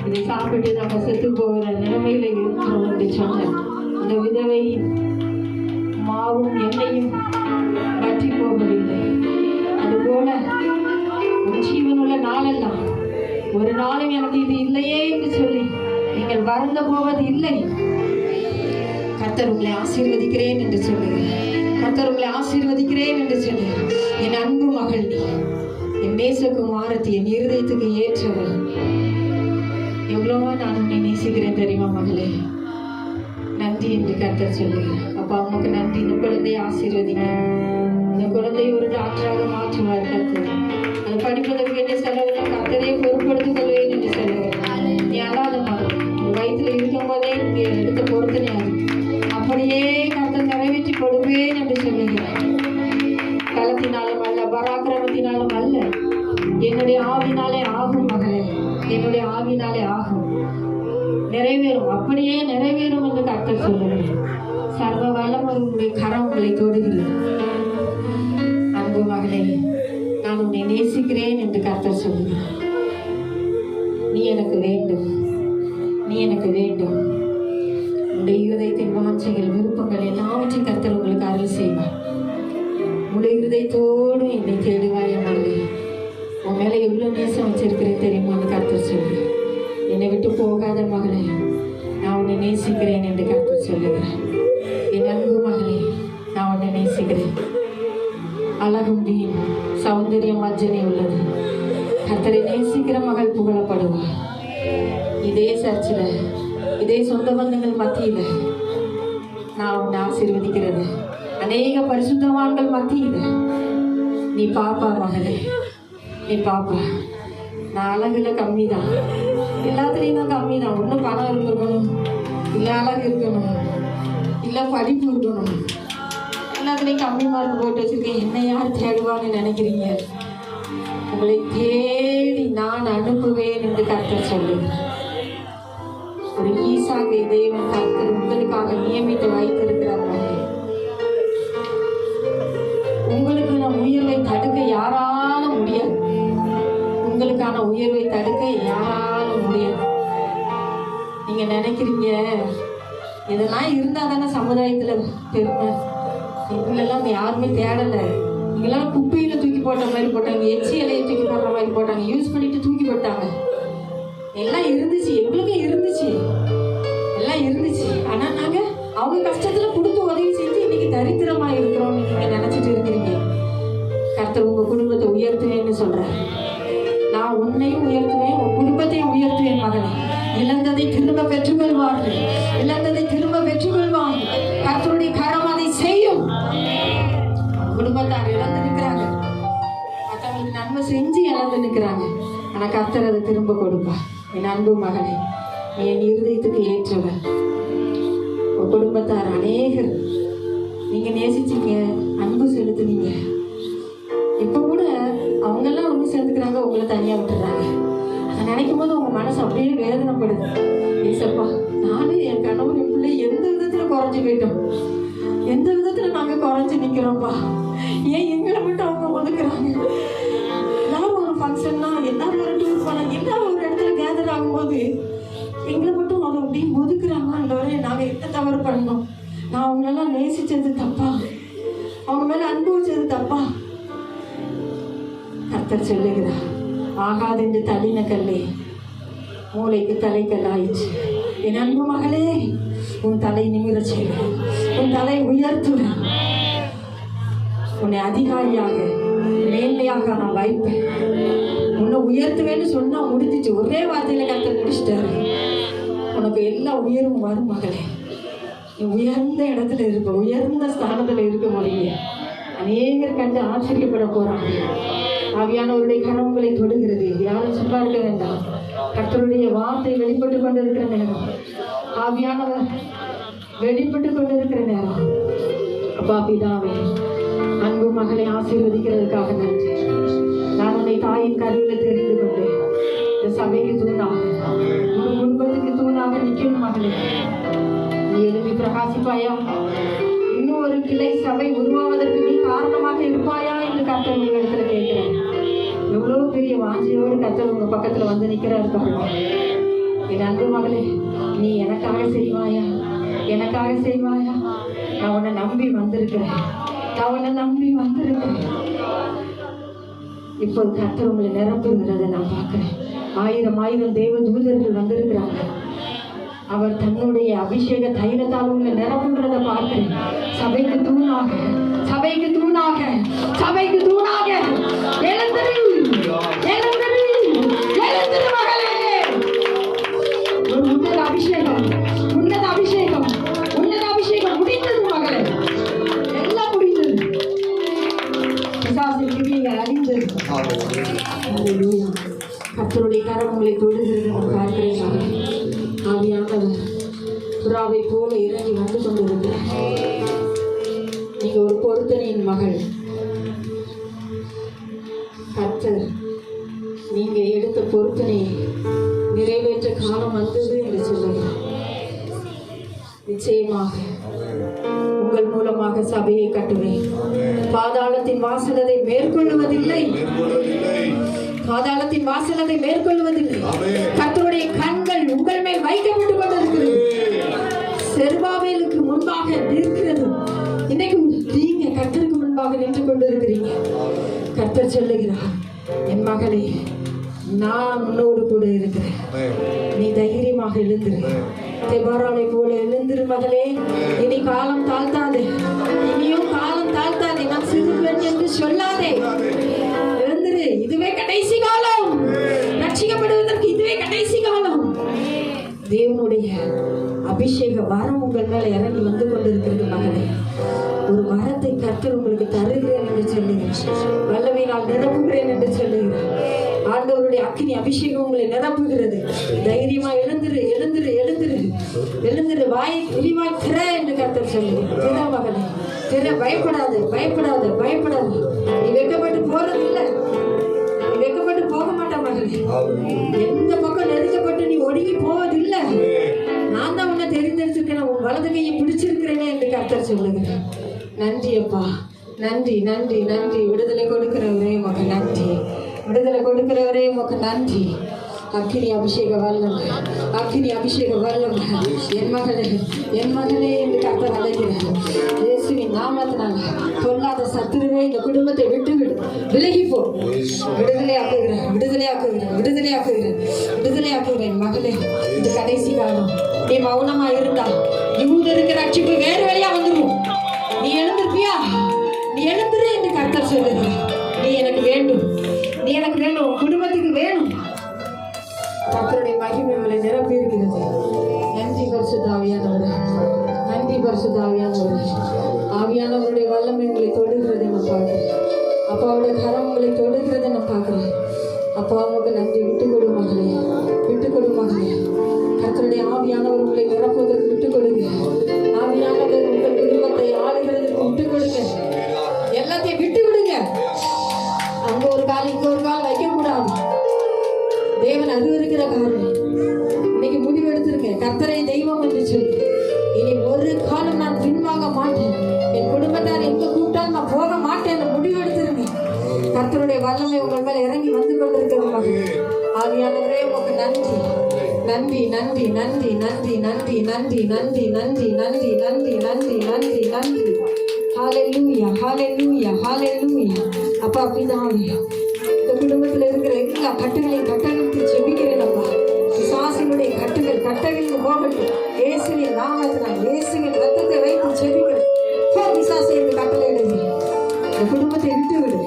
S1: இதை சாப்பிட்டு நம்ம செத்து போகிற நிலைமையில இருக்கிறோம் என்று சொன்ன இந்த விதவை மாவும் எண்ணெயும் பற்றி போகவில்லை. அதுபோல உன் ஜீவனுள்ள நாளெல்லாம் ஒரு நாளும் எனக்கு இது இல்லையே என்று சொல்லி நீங்கள் வருந்த போவது இல்லை. கர்த்தர் உங்களை ஆசீர்வதிக்கிறேன் என்று சொல்லுகிறேன். கர்த்தர் உங்களை ஆசீர்வதிக்கிறேன் என்று சொல்லுகிறேன். என் அன்பு மகள் நீ, என் நேசகுமாரத்தி, என் இருதயத்துக்கு ஏற்றவள். எவ்வளவோ நான் உன்னை நேசிக்கிறேன் தெரியுமா மகளே. நன்றி என்று கர்த்தர் சொல்லுகிறேன். அப்பா உமக்கு நன்றி. இந்த குழந்தையை ஆசீர்வதிங்க. இந்த குழந்தையை ஒரு டாக்டராக மாற்றுவார் கர்த்தர். அது படிப்பதற்கு வேண்டிய செலவுகளை கர்த்தரே பொறுப்படுத்திக் கொள்வேன் என்று சொல்லுகிறேன். நீ அழாத மகள். வயிற்றுல இருக்கும் போதே இங்கே எடுத்த பொறுத்தனையாது அப்படியே கர்த்தர் நிறைவேற்றி கொடுப்பேன் என்று சொல்லுகிறேன். பலத்தினாலும் அல்ல, பராக்கிரமத்தினாலும் அல்ல, என்னுடைய ஆவினாலே ஆகும் மகளே. என்னுடைய ஆவினாலே ஆகும், நிறைவேறும், அப்படியே நிறைவேறும் என்று கர்த்தர் சொல்லுகிறேன். சர்வ வல்லவர் உங்களுடைய கரம் உங்களை தொடுகிறது. அன்பு மகளே, நான் உன்னை நேசிக்கிறேன் என்று கர்த்தர் சொல்லுகிறேன். நீ எனக்கு வேண்டும், நீ எனக்கு வேண்டும். உன்னுடைய இருதயத்தின் வாஞ்சைகள், விருப்பங்கள் எல்லாவற்றையும் கர்த்தர் உங்களுக்கு அருள் செய்வார். உன்னுடைய இருதயத்தோடு என்னை தேடுவாய் மகளே. உன் மேலே எவ்வளோ நேசம் வச்சிருக்கிறேன் தெரியுமான்னு கர்த்தர் சொல்லுகிறேன். என்னை விட்டு போகாத மகளே, நான் உன்னை நேசிக்கிறேன் என்று கர்த்தர் சொல்லுகிறேன். என் அன்பு மகளே, நான் உன்னை நேசிக்கிறேன். அழகும் வீண் சௌந்தரியம் வஞ்சனை உள்ளது. கர்த்தரை நேசிக்கிற மகள் புகழப்படுவார். இதே சர்ச்சில், இதே சொந்த பந்தங்கள் மத்தியில் நான் உன்னை ஆசீர்வதிக்கிறது. அநேக பரிசுத்தவான்கள் மத்தியில் நீ பாப்பா மகளே, நீ பாப்பா. நான் அழகுல கம்மி தான், எல்லாத்துலேயும் தான் கம்மி தான். ஒன்றும் பணம் இருக்கணும், இல்லை அழகு இருக்கணும், இல்லை படிப்பு இருக்கணும், எல்லாத்துலேயும் கம்மி மார்க் போட்டு வச்சுருக்கேன். என்ன யார் தேடுவான்னு நினைக்கிறீங்க? உங்களை தேடி நான் அனுப்புவேன் என்று கர்த்தர் சொல்லுகிறேன். ஒரு ஈசாக்கை தேவன் கர்த்தர் உங்களுக்காக நியமித்து வைத்திருக்கிறார்கள். உங்களுக்கு நான் உயர்வை தடுக்க யாராலும் முடியாது. உங்களுக்கான உயர்வை தடுக்க யாராலும் முடியாது. நீங்க நினைக்கிறீங்க இதெல்லாம் இருந்தா தானே சமுதாயத்துல பெருமை. இவங்களெல்லாம் யாருமே தேடலை. நீங்களாம் குப்பையில தூக்கி போட்ட மாதிரி போட்டாங்க, எச்சி இலையை தூக்கி போடுற மாதிரி போட்டாங்க, யூஸ் பண்ணிட்டு தூக்கி போட்டாங்க. எல்லாம் இருந்துச்சு, எங்களுக்கும் இருந்துச்சு, எல்லாம் இருந்துச்சு. ஆனா நாங்க அவங்க கஷ்டத்துல கொடுத்து உதவி செஞ்சு இன்னைக்கு தரித்திரமா இருக்கிறோம்னு நீங்க நினைச்சிட்டு இருக்கிறீங்க. கர்த்தர் உங்க குடும்பத்தை உயர்த்துவேன்னு சொல்றேன். நான் உன்னையும் உயர்த்துவேன், உன் குடும்பத்தையும் உயர்த்துவேன் மகனே. இழந்ததை திரும்ப பெற்றுக்கொள்வார்கள், இழந்ததை திரும்ப பெற்றுக்கொள்வார்கள். கர்த்தருடைய கரம் அதை செய்யும். குடும்பத்தார் இழந்து நிற்கிறாங்க, மற்றவங்களுக்கு நன்மை செஞ்சு இழந்து நிற்கிறாங்க. ஆனா கர்த்தர் அதை திரும்ப கொடுப்பா. என் அன்பு மகனே, என் இருதயத்துக்கு ஏற்றவர். உன் குடும்பத்தார் அநேகர் நீங்க நேசிச்சீங்க, அன்பு செலுத்துனீங்க. இப்ப கூட அவங்கெல்லாம் ஒன்று சேர்ந்துக்கிறாங்க, உங்களை தனியா விட்டுறாங்க. அதை நினைக்கும் போது உங்க மனசு அப்படியே வேதனைப்படுது. ஏசப்பா, நானும் என் கணவன் என் பிள்ளை எந்த விதத்துல குறைஞ்சு போயிட்டோம், எந்த விதத்துல நாங்க குறைஞ்சு நிக்கிறோம்ப்பா. ஏன் எங்களை மட்டும் அவங்க ஒதுக்குறாங்க? எல்லாரும் ஒரு ஃபங்க்ஷன்னா, எல்லாரும் ஒரு டூர் போனாங்க, எல்லாரும் ஒரு இடத்துல கேதர் ஆகும்போது எங்களை மட்டும் அதை அப்படி ஒதுக்குறாங்கன்றவரை நாங்க என்ன தவறு பண்ணோம்? நான் அவங்களெல்லாம் நேசிச்சது தப்பா? அவங்க மேல அனுபவிச்சது தப்பா? கர்த்தர் சொல்லுகிறார், ஆகாதென்று தள்ளின கல்லே மூளைக்கு தலைக்கல் ஆயிடுச்சு. என் அன்பு மகளே, உன் தலை நிமிரச் செய்வேன், உன் தலை உயர்த்துவேன், உன்னை அதிகாரியாக மேன்மையாக நான் வைப்பேன், உன்னை உயர்த்துவேன்னு சொன்னா முடிஞ்சிச்சு. ஒரே வார்த்தையில கர்த்தர் முடிச்சிட்டாரு. உனக்கு எல்லா உயர்வும் வரும் மகளே. நீ உயர்ந்த இடத்துல இருக்க, உயர்ந்த ஸ்தானத்துல இருக்க முடியும். அநேகர் கண்டு ஆச்சரியப்பட போறாங்க. ஆவியானவருடைய கனவுகளை தொடுகிறது. யாரும் சும்மா இருக்க வேண்டாம். கர்த்தருடைய வார்த்தை வெளிப்பட்டு கொண்டிருக்கிற நேரம், ஆவியானவர் வெளிப்பட்டு கொண்டிருக்கிற நேரம். அப்பா பிதாவே, அன்பு மகளை ஆசீர்வதிக்கிறதுக்காக நன்றி. நான் உன்னை தாயின் கருவில தெரிந்து கொண்டேன். இந்த சபைக்கு தூணாக, உன் குடும்பத்துக்கு தூணாக நிற்கணும் மகளே. நீ எழுதி பிரகாசிப்பாயா? இன்னும் ஒரு கிளை சபை உருவாவதற்கு நீ காரணமாக இருப்பாயா என்று கர்த்தர் உங்களிடத்துல கேட்கிறேன். எவ்வளவு பெரிய வாஞ்சியோடு கர்த்தர் உங்க பக்கத்துல வந்து நிக்கிறாரு பாருங்க. என் அன்பு மகளே, நீ எனக்காக செய்வாயா? எனக்காக செய்வாயா? நான் உன்னை நம்பி வந்திருக்கிறேன், நான் உன்னை நம்பி வந்திருக்கிறேன். இப்போது கர்த்தர் உங்களை நிரப்புங்கிறத நான் பார்க்கிறேன். 1000 தேவ தூதர்கள் வந்திருக்கிறாங்க. அவர் தன்னுடைய அபிஷேக தைலத்தால் உங்களை நிரப்புகிறத பார்க்கிறேன். சபைக்கு தூணாக, சபைக்கு தூணாக, சபைக்கு தூணாக எழுந்திரு, எழுந்திரு, எழுந்திரு மகளே. ஒரு உன்னத அபிஷேகம், உன்னத அபிஷேகம், உன்னத அபிஷேகம் முடிந்தது மகளே. எல்லாம் முடிந்தது. பிசாசின் கிரியைகள் அழிந்தது. ஹல்லேலூயா. கர்த்தருடைய கரம் உங்களை தொடுகிறது நான் பார்க்கிறேன். ஆவியானவர் புறாவை போல இறங்கி வந்து கொண்டிருக்கிறார். நீங்க ஒரு பொருத்தனையின் மகள். கர்த்தர் நீங்க எடுத்த பொருத்தனையை நிறைவேற்ற காலம் வந்தது என்று சொல்லுகிறார். நிச்சயமாக உங்கள் மூலமாக சபையை கட்டுவேன். பாதாளத்தின் வாசல் அதை மேற்கொள்ளுவதில்லை, பாதாளத்தின் வாசல் அதை மேற்கொள்வதில்லை. கர்த்தருடைய கண்கள் உங்கள் மேல் வைக்கப்பட்டு கொண்டிருக்கிறது. செருபாபேலுக்கு முன்பாக நிற்கிறது. இன்னைக்கு நீங்க கர்த்தருக்கு முன்பாக நின்று கொண்டிருக்கிறீங்க. கர்த்தர் சொல்லுகிறார், என் மகளே, நான் உன்னோடு கூட இருக்கிறேன். நீ தைரியமாக எழுந்திரு. தெபாராளை போல எழுந்திரு மகளே. இனி காலம் தாழ்த்தாதே, இனியும் காலம் தாழ்த்தாதே. நான் சிறுவன் என்று சொல்லாதே. எழுந்திரு. இதுவே கடைசி காலம். ரட்சிக்கப்படுவதற்கு இதுவே கடைசி காலம். தேவனுடைய அபிஷேக வரம் உங்கள் மேல இறங்கி வந்து கொண்டிருக்கிறது மகளே. ஒரு வரத்தை கர்த்தர் உங்களுக்கு தருகிறேன் என்று சொல்லுகிறேன். வல்லமை நான் நிரப்புகிறேன் என்று சொல்லுகிறேன். ஆண்டவருடைய அக்கினி அபிஷேகம் உங்களை நிரப்புகிறது. தைரியமா எழுந்திரு, எழுந்திரு, எழுந்திரு, எழுந்திரு. வாயை தெளிவாய் திற என்று கர்த்தர் சொல்லுகிறேன். திற மகளே, திற. பயப்படாது, பயப்படாது, பயப்படாது. நீ வெட்கப்பட்டு போறது இல்லை, நீ வெட்கப்பட்டு போக மாட்டா மகளே. எந்த பக்கம் நெருக்கப்பட்டு நீ ஒடுங்கி போவதில்லை. நான் தான் உன்னை தெரிந்தெடுத்திருக்கேன், உன் வலது கையை பிடிச்சிருக்கிறேனே என்று கர்த்தர் சொல்லுகிறேன். நன்றி அப்பா, நன்றி, நன்றி, நன்றி. விடுதலை கொடுக்கிறவரே உமக்கு நன்றி, விடுதலை கொடுக்கிறவரே உமக்கு நன்றி. அக்கினி அபிஷேக வல்லம், அக்கினி அபிஷேக வல்லம். என் மகளே, என் மகளே என்று கர்த்தர் அழைக்கிறார். இயேசுவின் நாமத்தினால பொல்லாத சத்துருவே இந்த குடும்பத்தை விட்டுவிடு, விலகிப்போ. விடுதலை ஆக்குகிறேன், விடுதலை ஆக்குகிறேன், விடுதலை ஆக்குகிறேன், விடுதலை ஆக்குகிறேன். மகளே, இது கடைசி காலம். நீ மௌனமா இருந்தா யூதருக்கு ரட்சிப்பு வேறு வழியா வந்துடும். நீ எழுந்திருப்பியா? நீ எழுந்துரு என்று கர்த்தர் சொல்லுகிறார். நீ எனக்கு வேண்டும், நீ எனக்கு வேண்டும், உன் குடும்பத்துக்கு வேணும். கர்த்தருடைய மகிமை உங்களை நிரப்பி இருக்கிறது. நன்றி பரிசுத்த ஆவியானவரே, நன்றி பரிசுத்த ஆவியானவரே. ஆவியானவருடைய வல்லமை உங்களை தொடுகிறதை நான் பார்க்கிறேன். அப்பாவுடைய கரம் உங்களை தொடுகிறதை நான் பார்க்கிறேன். அப்பா உங்களுக்கு நன்றி. விட்டுக் கொடு மகளே, விட்டுக் கொடு மகளே. கர்த்தருடைய ஆவியானவர் உங்களை நிரப்புவதற்கு விட்டுக் கொடுங்க. ஆவியானவர் உங்கள் குடும்பத்தை ஆளுகிறதுக்கு விட்டுக் கொடுங்க. எல்லாத்தையும் விட்டு விடுங்க. அங்க ஒரு கால் இங்க ஒரு கால் வைக்க கூடாது. தேவன் அறிவிருக்கிற காரணம். இன்னைக்கு முடிவு எடுத்திருக்க, கர்த்தரை தெய்வம் என்று சொல்லி இனி ஒரு காலம் நான் பின்வாங்க மாட்டேன். என் குடும்பத்தார் எங்க கூப்பிட்டாலும் நான் போக மாட்டேன். முடிவு எடுத்திருக்கேன். கர்த்தருடைய வல்லமை உங்கள் மேல இறங்கி வந்து கொண்டிருக்கிறது. ஆவியானவரே உமக்கு நன்றி, நன்றி, நன்றி, நன்றி, நன்றி, நன்றி, நன்றி, நன்றி, நன்றி, நன்றி, நன்றி, நன்றி, நன்றி, நன்றி. ஹல்லேலூயா, ஹல்லேலூயா, ஹல்லேலூயா. அப்பா பிதாவே, இந்த குடும்பத்தில் இருக்கிற எல்லா கட்டுகளையும் கட்டளைக்கு ஜெபிக்கிறேன் அப்பா. பிசாசின் பிசாசினுடைய கட்டுகள் போகட்டும். இயேசுவின் நாமத்தினால், இயேசுவின் ரத்தத்தை வைத்து ஜெபிக்கிறேன். போ பிசாசை என்று கட்டளையிடுகிறேன். இந்த குடும்பத்தை விட்டு விடு.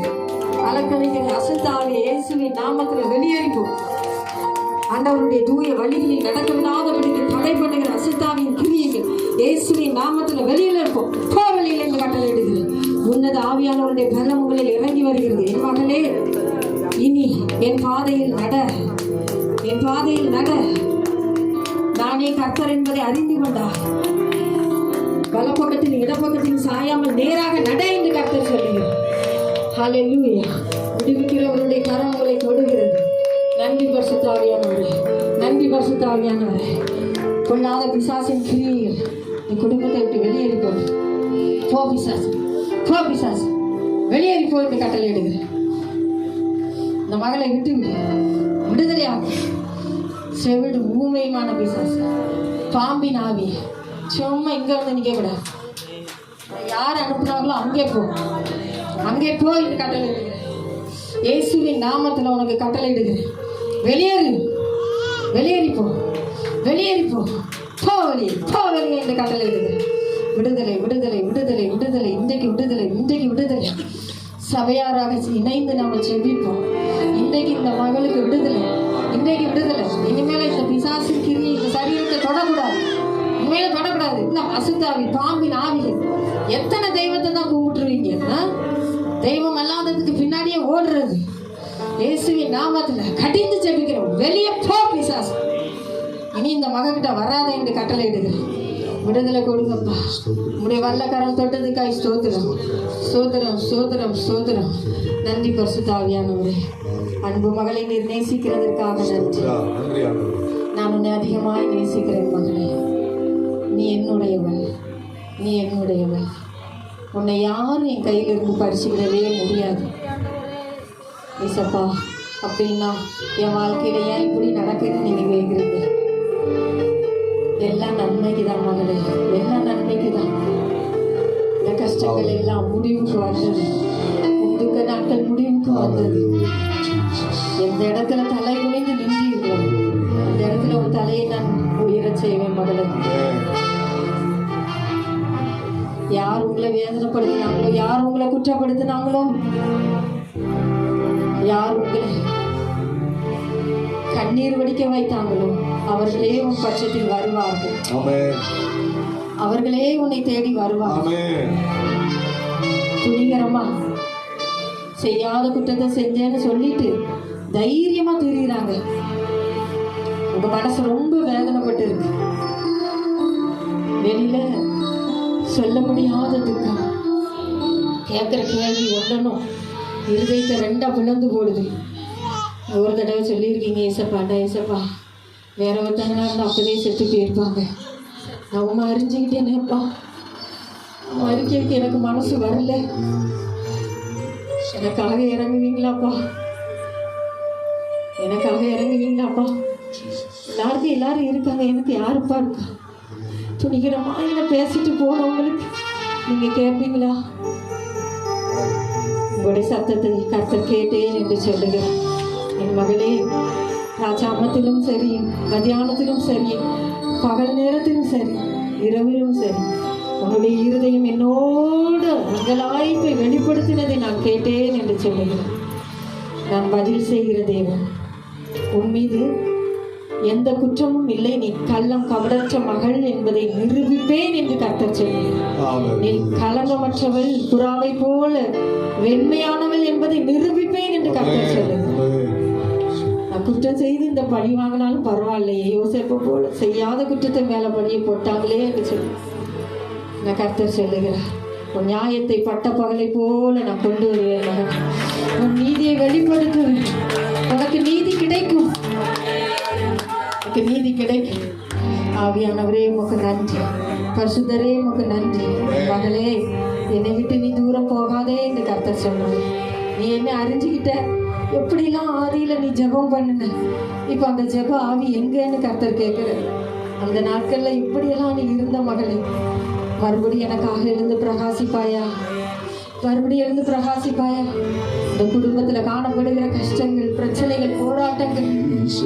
S1: அலக்கழிக்கிற அசுத்தாவிய இயேசுவின் நாமத்தில் வெளியேறிப்போம். ஆண்டவருடைய தூய வழிகளில் நடக்க விடாதபடிக்கு தடை பண்ணுகிற அசுத்தாவின் கிரியைகள் இயேசுவின் நாமத்தில் வெளியில் இருப்போம். போ வெளியில் என்று கட்டளையிடுகிறேன். உன்னத ஆவியானவருடைய பலம் உங்களில் இறங்கி வருகிறது. என் மகளே, இனி என் பாதையில் நட, என் பாதையில் நட. நானே கர்த்தர் என்பதை அறிந்து கொண்டார். வலப்பக்கத்தின் இடப்பக்கத்தின் சாயாமல் நேராக நட என்று கர்த்தர் சொல்லுகிறார். ஹல்லேலூயா. விடுவிக்கிறவருடைய கரம் உங்களை தொடுகிறது. நன்றி பரிசுத்த ஆவியானவரே, நன்றி பரிசுத்த ஆவியானவரே. கொள்ளாத பிசாசின் கிரியைகள் என் குடும்பத்தை விட்டு வெளியேறி போய் போ பிசாசு, போ பிசாசு, வெளியேறி போய் என்று கட்டளையிடுகிறேன். இந்த மகளை விட்டு விடுதலையாகும். செவிடு ஊமையுமான பிசாசு, பாம்பின் ஆவி, சும்மா இங்க வந்து நிக்க கூடாது. யார் அனுப்புனாங்களோ அங்கே போ, அங்கே போ என்று கட்டளையிடுகிறேன். இயேசுவின் நாமத்தில் உனக்கு கட்டளையிடுகிறேன். வெளியேறு, வெளியேறி போ, வெளியேறி போ, போ வெளியே, போ வெளியே என்று கட்டளையிடுகிறேன். விடுதலை, விடுதலை, விடுதலை, விடுதலை. இன்றைக்கு விடுதலை, இன்றைக்கு விடுதலை. சபையாராக இணைந்து நம்ம செபிப்போம். இன்றைக்கு இந்த மகளுக்கு விடுதலை, இன்றைக்கு விடுதலை. இனிமேல இந்த பிசாசின் கிரியை இந்த சரீரத்தை தொடக்கூடாது, இனிமேல தொடக்கூடாது. இந்த அசுத்தாவி, பாம்பின் ஆவிகள், எத்தனை தெய்வத்தை தான் கும்பிட்டுருவீங்க? தெய்வம் அல்லாததுக்கு பின்னாடியே ஓடுறது. இயேசுவின் நாமத்துல கடிந்து ஜெபிக்கிறோம். வெளியே போ பிசாசு. இனி இந்த மகக்கிட்ட வராத என்று கட்டளையிடுகிறேன். விடுதலை கொடுங்கப்பா. உடைய வல்லக்கரம் தொட்டதுக்காய் ஸ்தோத்திரம், ஸ்தோத்திரம், ஸ்தோத்திரம், ஸ்தோத்திரம். நன்றி பரிசுத்த ஆவியானவரே. அன்பு மகளை நீர் நேசிக்கிறதற்காக நன்றி. நான் உன்னை அதிகமாய் நேசிக்கிறேன் மகளே. நீ என்னுடையவள், நீ என்னுடையவள். உன்னை யாரும் என் கையிலிருந்து பறிச்சுக்கிடவே முடியாது. ஏசப்பா, அப்படின்னா என் வாழ்க்கையில ஏன் இப்படி நடக்குதுன்னு நீங்க கேட்குறீங்க. எல்லாம் நன்மைக்கு தான் மகளே, எல்லாம் நன்மைக்கு தான். இந்த கஷ்டங்கள் எல்லாம் முடிவுக்கு வந்தது. துக்க நாட்கள் முடிவுக்கு வந்தது. எந்த இடத்துல தலை குனிந்து நின்றீர்களோ அந்த இடத்துல ஒரு தலையை நான் உயரச் செய்வேன் மகளே. யார் உங்களை வேதனைப்படுத்தினாங்களோ, யார் உங்களை குற்றப்படுத்தினாங்களோ, யார் உங்களை கண்ணீர் வடிக்க வைத்தாங்களோ அவர்களே உன் பட்சத்தில் வருவார்கள். அவர்களே உன்னை தேடி வருவார்கள். துணிகரமா செய்யாத குற்றத்தை செஞ்சேன்னு சொல்லிட்டு தைரியமா தெரியுறாங்க. உங்க மனசு ரொம்ப வேதனைப்பட்டு இருக்கு. வெளியில சொல்ல முடியாத துக்கம். கேட்கிற கேள்வி ஒன்றனும் இருதயத்தை ரெண்டா பிளந்து போடுது. ஒரு தடவை சொல்லியிருக்கீங்க, ஏசப்பாண்டா ஏசப்பா, வேற ஒருத்தங்கன்னா இருந்தால் அப்படியே செத்து போயிருப்பாங்க. அவங்க அறிஞ்சுக்கிட்டேனேப்பா, மறிக்கிறதுக்கு எனக்கு மனசு வரல. எனக்காக இறங்குவீங்களாப்பா, எனக்காக இறங்குவீங்களாப்பா. எல்லாருக்கும் எல்லாரும் இருக்காங்க, எனக்கு யாருப்பா இருக்கா? துணிகரமா என்ன பேசிட்டு போனவங்களுக்கு நீங்க கேட்பீங்களா? உங்களுடைய சத்தத்தை கர்த்தர் கேட்டேன் என்று சொல்லுகிறேன். என் மகளே, ராஜாமத்திலும் சரி, மத்தியானத்திலும் சரி, பகல் நேரத்திலும் சரி, இரவிலும் சரி, உன்னுடைய இருதயம் என்னோடு அங்கலாய்ப்பை வெளிப்படுத்தினதை நான் கேட்டேன் என்று சொல்லுகிறேன். நான் பதில் செய்கிற தேவன். உன் மீது எந்த குற்றமும் இல்லை. நீ கள்ளம் கபடற்ற மகள் என்பதை நிரூபிப்பேன் என்று கர்த்தர் சொல்லுகிறார். நீ களங்கமற்றவள், புறாவை போல வெண்மையானவள் என்பதை நிரூபிப்பேன் என்று கர்த்தர் சொல்லுகிறார். நான் குற்றம் செய்து இந்த பழி வாங்கினாலும் பரவாயில்லையே, யோசேப்பு போல செய்யாத குற்றத்தை மேல பழியை போட்டாங்களே என்று சொல்லி நான் கர்த்தர் சொல்லுகிறார். உன் நியாயத்தை பட்ட பகலை போல நான் கொண்டு வருவேன் மகன். உன் நீதியை வெளிப்படுத்துவேன். உனக்கு நீதி கிடைக்கும், உனக்கு நீதி கிடைக்கும். ஆவியானவரே உமக்கு நன்றி, பரிசுத்தரே உமக்கு நன்றி. மகளே, என்னை விட்டு நீ தூரம் போகாதே என்று கர்த்தர் சொன்னார். நீ என்ன அறிஞ்சுக்கிட்ட, எப்படிலாம் ஆதியில நீ ஜெபம் பண்ணுன, இப்போ அந்த ஜெப ஆவி எங்கன்னு கர்த்தர் கேட்குற. அந்த நாட்கள்ல இப்படியெல்லாம் நீ இருந்த மகளே, மறுபடியும் எனக்காக எழுந்து பிரகாசிப்பாயா? மறுபடியும் எழுந்து பிரகாசிப்பாயா. இந்த குடும்பத்துல காணப்படுகிற கஷ்டங்கள், பிரச்சனைகள், போராட்டங்கள்,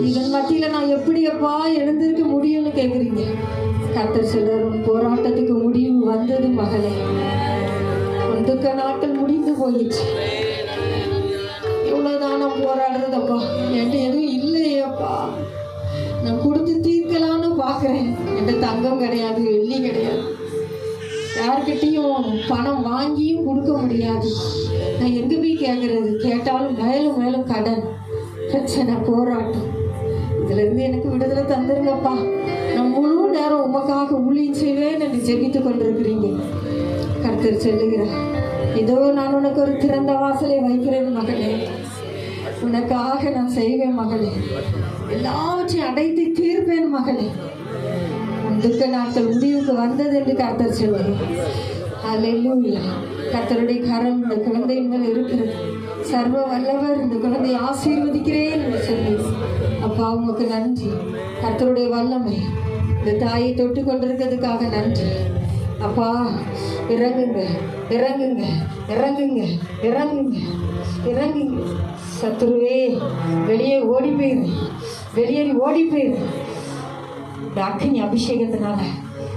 S1: இதன் மத்தியில நான் எப்படி அப்பா எழுந்திருக்க முடியும்னு கேக்குறீங்க. கர்த்தர் சொல்றார், உன் போராட்டத்துக்கு முடிவு வந்தது மகளே. உன் துக்க நாட்கள் முடிந்து போயிடுச்சு. எவ்வளவுதான் நான் போராடுறதப்பா, என்கிட்ட எதுவும் இல்லையேப்பா. நான் கொடுத்து தீர்க்கலான்னு பாக்குறேன். என்கிட்ட தங்கம் கிடையாது, வெள்ளி கிடையாது, யார்கிட்டையும் பணம் வாங்கியும் கொடுக்க முடியாது. நான் எங்க போய் கேட்கறது? கேட்டாலும் மேலும் மேலும் கடன், பிரச்சனை, போராட்டம். இதுல இருந்து எனக்கு விடுதலை தந்துருங்கப்பா. நான் முழு நேரம் உமக்காக ஊழியம் செய்வேன் என்று ஜெபித்து கொண்டிருக்கிறீங்க. கர்த்தர் சொல்லுகிறார், இதோ நான் உனக்கு ஒரு திறந்த வாசலை வைக்கிறேன் மகளே. உனக்காக நான் செய்வேன் மகளே. எல்லாவற்றையும் அடைத்து தீர்ப்பேன் மகளே. துக்க நாட்கள் முடிவுக்கு வந்தது என்று கர்த்தர் சொல்லுகிறார். அல்லேலூயா. கர்த்தருடைய கரம் இந்த குழந்தையின் மேல் இருக்கிறது. சர்வ வல்லவர் இந்த குழந்தையை ஆசீர்வதிக்கிறேன் என்று சொல்லி, அப்பா உமக்கு நன்றி. கர்த்தருடைய வல்லமை இந்த தாயை தொட்டு கொண்டிருக்கிறதுக்காக நன்றி. அப்பா இறங்குங்க, இறங்குங்க, இறங்குங்க, இறங்குங்க, இறங்குங்க. சத்துருவே வெளியே ஓடி போயிரு, வெளியேறி ஓடி போயிரு. இந்த அக்கினி அபிஷேகத்தினால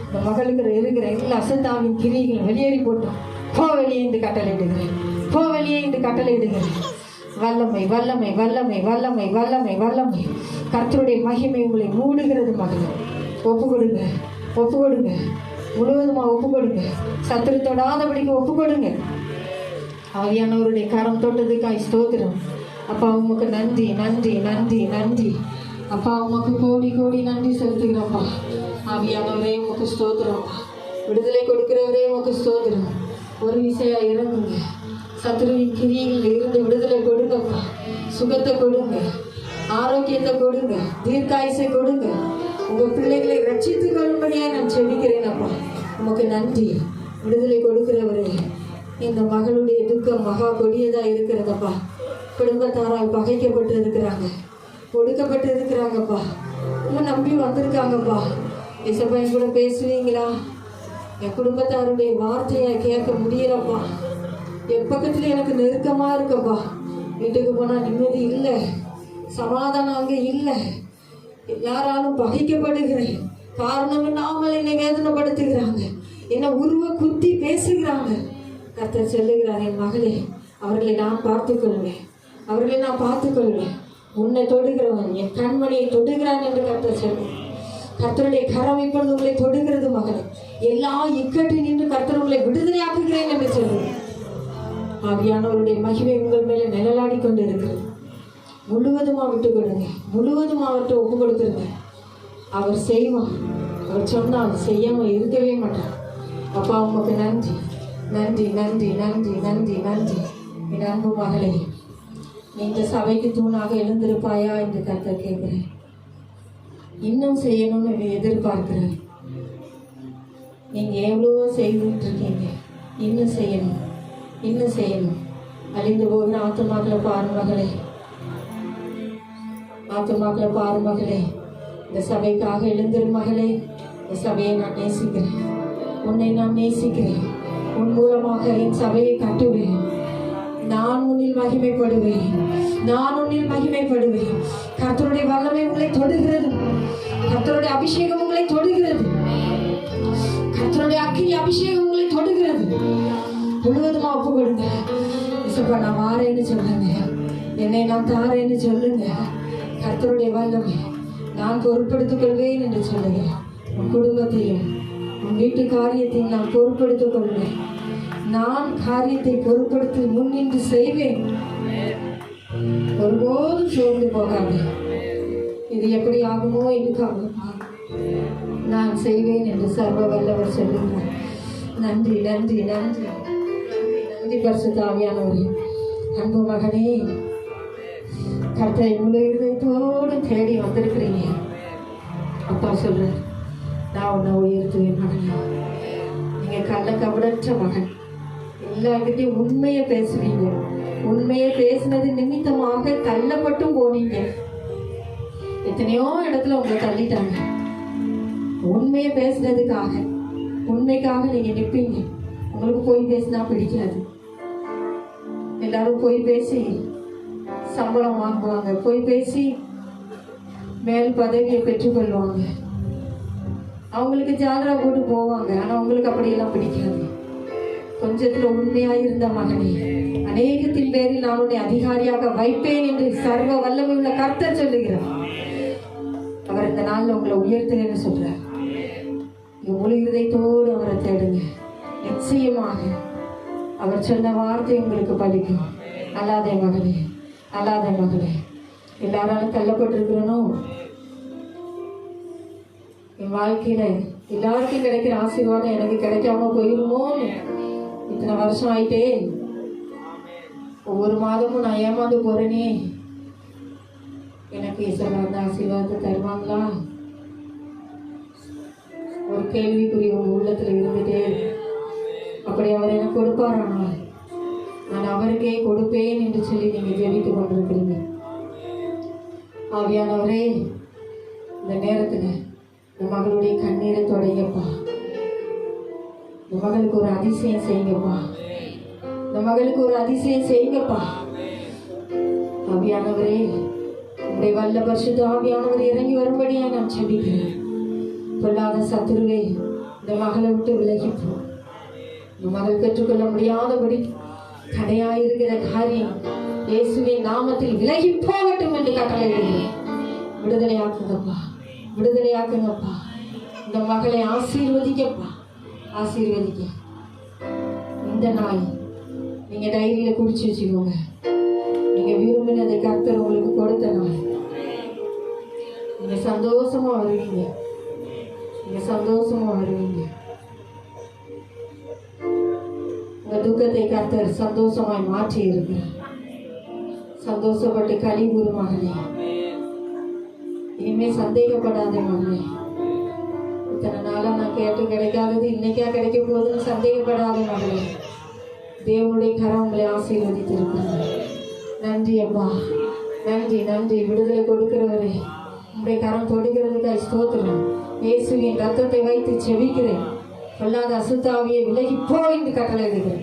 S1: இந்த மகளுக்கு இருக்கிற எல்லா அசத்தாவின் கிரிகளும் வெளியேறி போட்டோம். போ வெளியே இந்த கட்டளை இடுகிறேன், போ வெளியே இந்த கட்டளை இடுகிறேன். வல்லமை, வல்லமை, வல்லமை, வல்லமை, வல்லமை, வல்லமை. கர்த்தருடைய மகிமை உங்களை மூடுகிறது மகளே. ஒப்பு கொடுங்க, ஒப்பு கொடுங்க, முழுவதுமா ஒப்பு கொடுங்க. சத்துரு தொடாதபடிக்கு ஒப்பு கொடுங்க. ஆவியானவருடைய கரம் தொட்டதுக்காய் ஸ்தோத்திரம். அப்பா உமக்கு நன்றி, நன்றி, நன்றி, நன்றி. அப்பா உமக்கு கோடி கோடி நன்றி செலுத்துகிறோம்ப்பா. ஆவியானவரே உமக்கு ஸ்தோத்திரம். விடுதலை கொடுக்கிறவரே உமக்கு ஸ்தோத்திரம். ஒரு விசையா இறங்குங்க. சத்துருவின் கிரியில் இருந்து விடுதலை கொடுங்கப்பா. சுகத்தை கொடுங்க, ஆரோக்கியத்தை கொடுங்க, தீர்க்காயுசை கொடுங்க. உங்கள் பிள்ளைகளை ரட்சித்துக் கொள்ளும்படியாக நான் செபிக்கிறேன் அப்பா. உமக்கு நன்றி. விடுதலை கொடுக்கிறவரே, இந்த மகளுடைய துக்கம் மகா கொடியதா இருக்கிறதப்பா. குடும்பத்தாரால் பகைக்கப்பட்டு இருக்கிறாங்க, ஒடுக்கப்பட்டு இருக்கிறாங்கப்பா. இன்னும் நம்பி வந்திருக்காங்கப்பா. இசப்பையன் கூட பேசுவீங்களா? என் குடும்பத்தாருடைய வார்த்தையை கேட்க முடியலப்பா. எப்பக்கத்துல எனக்கு நெருக்கமா இருக்கப்பா. வீட்டுக்கு போனா நிம்மதி இல்லை, சமாதானம் அங்கே இல்லை. எல்லாராலும் பகைக்கப்படுகிறேன். காரணம் இல்லாமல் என்னை வேதனைப்படுத்துகிறாங்க, என்னை உருவ குத்தி பேசுகிறாங்க. கர்த்தர் சொல்லுகிறார், என் மகளே, அவர்களை நான் பார்த்துக்கொள்வேன், அவர்களை நான் பார்த்துக்கொள்வேன். உன்னை தொடுகிறவன் என் கண்மணியை தொடுகிறான் என்று கர்த்தர் சொல்லுவேன். கர்த்தருடைய கரம் இப்பொழுது உங்களை தொடுகிறது மகளே. எல்லா இக்கட்டில் நின்று கர்த்தர் உங்களை விடுதலையாக்குகிறேன் என்று சொல்லுவேன். ஆவியானவருடைய மகிமை உங்கள் மேலே நிழலாடி கொண்டு இருக்கிறது. முழுவதுமா விட்டு கொடுங்க, முழுவதும் அவர்கிட்ட ஒப்பு கொடுத்துருங்க. அவர் செய்வான். அவர் சொன்னால் செய்யாமல் இருக்கவே மாட்டார். அப்பா உமக்கு நன்றி, நன்றி, நன்றி, நன்றி, நன்றி, நன்றி. என் அன்பு மகளே, நீ இந்த சபைக்கு தூணாக எழுந்திருப்பாயா என்று கர்த்தர் கேட்கிறேன். இன்னும் செய்யணும்னு எதிர்பார்க்கிறேன். நீங்க எவ்வளவோ செய்துட்டு இருக்கீங்க, இன்னும் செய்யணும், இன்னும் செய்யணும். அழிந்து போகிற ஆத்துமாக்களை பாரு மகளே, ஆத்துமாக்களை பாரு மகளே. இந்த சபைக்காக எழுந்திரு மகளே. இந்த சபையை நான் நேசிக்கிறேன், உன்னை நான் நேசிக்கிறேன். உன் மூலமாக என் சபையை கட்டுவேன். நான் உன்னில் மகிமைப்படுவேன், நான் உன்னில் மகிமைப்படுவேன். கர்த்தருடைய வல்லமை உங்களை தொடுகிறது, கர்த்தருடைய அபிஷேகம் உங்களை தொடுகிறது, கர்த்தருடைய அக்கினி அபிஷேகம் உங்களை தொடுகிறது. முழுவதுமா ஒப்பு கொடுங்க. இசப்பா நான் வாரேன்னு சொல்லுங்க, என்னை நான் தாரேன்னு சொல்லுங்க. கர்த்தருடைய வல்லமை நான் பொறுப்படுத்திக் கொள்வேன் என்று சொல்லுங்க. உன் குடும்பத்தையும் உன் வீட்டு காரியத்தையும் நான் பொறுப்படுத்திக் கொள்வேன். நான் காரியத்தை பொறுப்படுத்தி முன்னின்று செய்வேன். ஒருபோதும் சோர்ந்து போகாது. இது எப்படி ஆகுமோ இருக்காகுமா, நான் செய்வேன் என்று சர்வ வல்லவர் சொல்லுகிறார். நன்றி, நன்றி, நன்றி, நன்றி. பரிசுத்த ஆவியானவரே, அன்பு மகனே, கர்த்தரை முழு இதயத்தோடு தேடி வந்திருக்கிறீங்க. அப்பா சொல்றேன், நான் உன்னை உயர்த்துவேன் மகனே. நீங்க கள்ள கபடற்ற மகன், எல்லார்கிட்டையும் உண்மையை பேசுவீங்க. உண்மையை பேசினது நிமித்தமாக தள்ளப்பட்டும் போனீங்க. எத்தனையோ இடத்துல உங்களை தள்ளிட்டாங்க. உண்மையை பேசுனதுக்காக, உண்மைக்காக நீங்க நிற்பீங்க. உங்களுக்கு போய் பேசினா பிடிக்காது, எல்லாரும் போய் பேசி சம்பளம் வாங்குவாங்க, போய் பேசி மேல் பதவியை பெற்றுக்கொள்வாங்க, அவங்களுக்கு ஜாலரா போட்டு போவாங்க. ஆனா அவங்களுக்கு அப்படியெல்லாம் பிடிக்காது. கொஞ்சத்துல உண்மையாயிருந்த மகனே, அநேகத்தின் பேரில் நான் உன்னை அதிகாரியாக வைப்பேன் என்று சர்வ வல்லமையுள்ள கர்த்தர் சொல்லுகிறார். அவர் இந்த நாள்ல உங்களை உயர்த்துன்னு சொல்றார். முழு இதயத்தோடு அவரை தேடுங்க. நிச்சயமாக அவர் சொன்ன வார்த்தை உங்களுக்கு பலிக்கும். அல்லாதே மகளே, அல்லாதே மகளே, எல்லாராலும் தள்ளப்பட்டிருக்கிறனோ, என் வாழ்க்கையில எல்லாருக்கும் கிடைக்கிற ஆசீர்வாதம் எனக்கு கிடைக்காம போயிருமோன்னு இத்தனை வருஷம் ஆயிட்டே, ஒவ்வொரு மாதமும் நான் ஏமாந்து போறேனே, எனக்கு ஈஸ்வரன் அந்த ஆசீர்வாதத்தை தருவாங்களா? ஒரு கேள்விக்குரிய உங்க உள்ளத்துல இருந்துட்டே. அப்படி அவர் எனக்கு கொடுப்பாரானா? நான் அவருக்கே கொடுப்பேன் என்று சொல்லி நீங்க ஜெபித்து கொண்டிருக்கிறீங்க. ஆவியானவரே, இந்த நேரத்துல இந்த மகளுடைய கண்ணீரை தொடங்கப்பா. இந்த மகளுக்கு ஒரு அதிசயம் செய்யுங்கப்பா. இந்த மகளுக்கு ஒரு அதிசயம் செய்யுங்கப்பா. ஆவியானவரே, உங்களுடைய வல்ல பரிசுத்த ஆவியானவர் இறங்கி வரும்படியா நான் ஜெபிக்கிறேன். பொல்லாத சத்துருவே, இந்த மகளை விட்டு விலகிப்போ. இந்த மகள் கற்றுக்கொள்ள முடியாதபடி தடையாயிருக்கிற காரியம் இயேசுவின் நாமத்தில் விலகி போகட்டும் என்று கட்டளையிடுகிறேன். விடுதலையாக்குங்கப்பா, விடுதலையாக்குங்கப்பா. இந்த மகளை ஆசீர்வதிக்கப்பா, ஆசீர்வதிக்க. இந்த நாள் நீங்க டைரியில குடிச்சு வச்சுக்கோங்க. நீங்க விரும்பினதை கர்த்தர் உங்களுக்கு கொடுத்த நாள். நீங்க சந்தோஷமா வருவீங்க, நீங்க சந்தோஷமா வருவீங்க. உங்க துக்கத்தை கர்த்தர் சந்தோஷமாய் மாற்றி இருக்கிறார். சந்தோஷப்பட்டு களி கூறு மகனே. இனிமே சந்தேகப்படாத மகனே. இத்தனை நாளா நான் கேட்டு கிடைக்காதது இன்னைக்கா கிடைக்க போகுதுன்னு சந்தேகப்படாத மகனே. தேவனுடைய கரம் உங்களை ஆசீர்வதித்திருக்கிறார். நன்றி அப்பா, நன்றி நன்றி. விடுதலை கொடுக்கிறவரே, உங்களுடைய கரம் தொடுகிறதுக்காக ஸ்தோத்திரம். இயேசுவின் ரத்தத்தை வைத்து செபிக்கிறேன். பொல்லாத அசுத்தாவியை விலகி போ என்று கட்டளையிடுகிறேன்.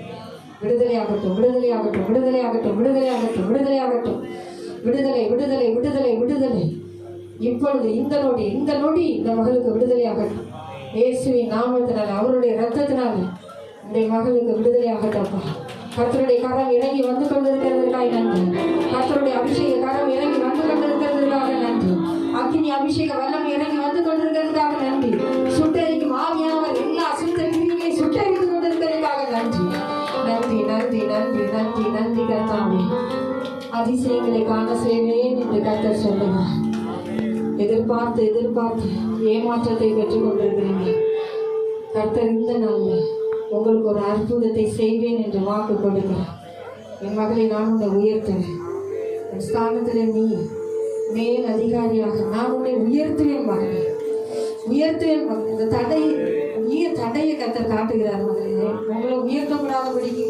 S1: விடுதலை ஆகட்டும், விடுதலை ஆகட்டும், விடுதலை ஆகட்டும், விடுதலை ஆகட்டும், விடுதலை ஆகட்டும். விடுதலை, விடுதலை, விடுதலை, விடுதலை. இப்பொழுது இந்த நொடி, இந்த நொடி இந்த மகளுக்கு விடுதலை ஆகட்டும். இயேசுவின் நாமத்தினால், அவருடைய ரத்தத்தினால் இந்த மகளுக்கு விடுதலை ஆகட்டப்பா. கர்த்தருடைய கரம் இறங்கி வந்து கொண்டிருக்கிறதுக்காக நன்றி. கர்த்தருடைய அபிஷேக கரம் இறங்கி வந்து கொண்டிருக்கிறதுக்காக நன்றி. அக்கினி அபிஷேக வல்லம் இறங்கி வந்து கொண்டிருக்கிறதுக்காக நன்றி. சுட்டரிக்கும் ஆவியானவர் எல்லா அசுத்த கிரியை சுட்டரித்து கொண்டிருக்கிறதுக்காக நன்றி. நன்றி நன்றி நன்றி நன்றி நன்றி கர்த்தாவே. அதிசயங்களை காண செய்வேன் என்று கர்த்தர் சொல்லுகிறார். எதிர்பார்த்து எதிர்பார்த்து ஏமாற்றத்தை பெற்றுக் கொண்டிருக்கிறீங்க. கர்த்தர் இந்த நாள்ல உங்களுக்கு ஒரு அற்புதத்தை செய்வேன் என்று வாக்கு கொடுக்கிறார். என் மகளை நான் உன்னை உயர்த்துவேன். என் ஸ்தானத்தில் நீ மேல் அதிகாரியாக நான் உன்னை உயர்த்துவேன் மகனே, உயர்த்துவேன் மகன். இந்த தடையை கர்த்தர் காட்டுகிறார் மகளே. உங்களை உயர்த்தக்கூடாதபடிக்கு,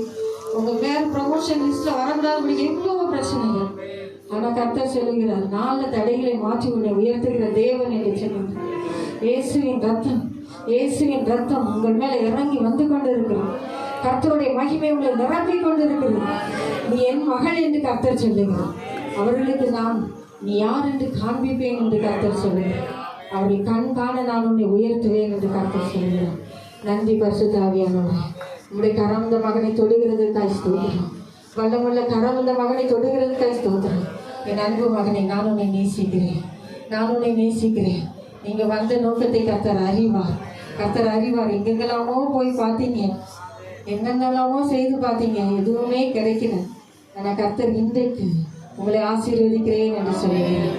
S1: உங்க மேல் ப்ரமோஷன் லிஸ்ட்ல வரக்கூடாதபடிக்கு எவ்வளவு பிரச்சனைகள். ஆனா கர்த்தர் சொல்லுகிறார், நாலு தடைகளை மாற்றி உன்னை உயர்த்துகிற தேவன் என்று சொல்லுகிறார். இயேசுவின் ரத்தம், இயேசுவின் ரத்தம் உங்கள் மேல இறங்கி வந்து கொண்டிருக்கிறது. கர்த்தருடைய மகிமை உங்களை நிரப்பிக் கொண்டிருக்கிறது. நீ என் மகள் என்று கர்த்தர் சொல்லுகிறார். அவர்களுக்கு நான் நீ யார் என்று காண்பிப்பேன் என்று கர்த்தர் சொல்லுகிறார். அவரை கண் காண நான் உன்னை உயர்த்துவேன் என்று கர்த்தர் சொல்லுகிறார். நன்றி பரிசுத்த ஆவியானவரே. உங்களுடைய கரம் இந்த மகனை தொடுகிறதுக்காய் ஸ்தோத்திரம். வல்லமுள்ள கரம் இந்த மகனை தொடுகிறதுக்காய் ஸ்தோத்திரம். என் அன்பு மகனை, நான் உன்னை நேசிக்கிறேன், நான் உன்னை நேசிக்கிறேன். நீங்க வந்த நோக்கத்தை கர்த்தர் அறிவார், கர்த்தர் அறிவார். எங்கெங்கெல்லாமோ போய் பார்த்தீங்க, என்னென்னலாமோ செய்து பார்த்தீங்க, எதுவுமே கிடைக்கல. ஆனால் கர்த்தர் இன்றைக்கு உங்களை ஆசீர்வதிக்கிறேன் என்று சொல்லுகிறேன்.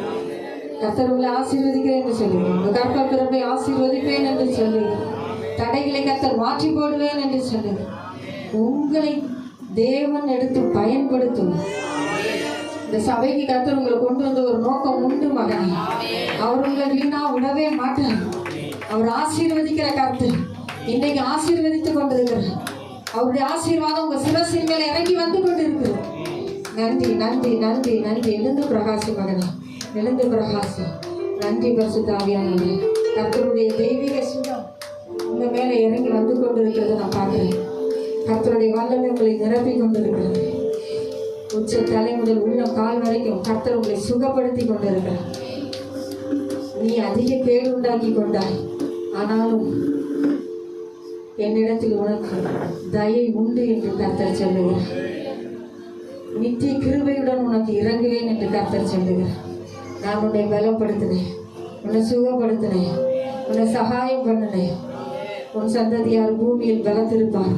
S1: கர்த்தர் உங்களை ஆசீர்வதிக்கிறேன் என்று சொல்லுகிறேன். உங்கள் கற்ப பிறப்பை ஆசீர்வதிப்பேன் என்று சொல்லுகிறேன். தடைகளை கர்த்தர் மாற்றி போடுவேன் என்று சொல்லுகிறேன். உங்களை தேவன் எடுத்து பயன்படுத்தும். இந்த சபைக்கு கர்த்தர் உங்களை கொண்டு வந்த ஒரு நோக்கம் உண்டு மகனே. அவர் உங்களை வீணா விடவே மாட்டார். அவர் ஆசீர்வதிக்கிற கர்த்தர். இன்றைக்கு ஆசீர்வதித்துக் கொண்டிருக்கிறார். அவருடைய ஆசீர்வாதம் உங்க சிரசின் மேல இறங்கி வந்து கொண்டிருக்கிறது. நன்றி நன்றி நன்றி நன்றி. எழுந்து பிரகாசி மகனே, எழுந்து பிரகாசி. நன்றி பரிசுத்த ஆவியானவரே. கர்த்தருடைய தெய்வீக சுகம் உங்க மேல இறங்கி வந்து கொண்டிருக்கிறது நான் பார்க்கிறேன். கர்த்தருடைய வல்லமை உங்களை நிரப்பி கொண்டிருக்கிறது. உச்ச தலை முதல் உள்ள கால் வரைக்கும் கர்த்தர் உங்களை சுகப்படுத்தி கொண்டிருக்கிறார். நீ அதிக கேடு உண்டாக்கி கொண்டாய், ஆனாலும் என்னிடத்தில் உனக்கு தயை உண்டு என்று கர்த்தர் சொல்லுகிறார். நித்திய கிருபையுடன் உனக்கு இறங்குவேன் என்று கர்த்தர் சொல்லுகிறார். நான் உன்னை பலப்படுத்தினேன், உன்னை சுகப்படுத்தினேன், உன்னை சகாயம் பண்ணினேன். உன் சந்ததியார் பூமியில் பலத்திருப்பார்.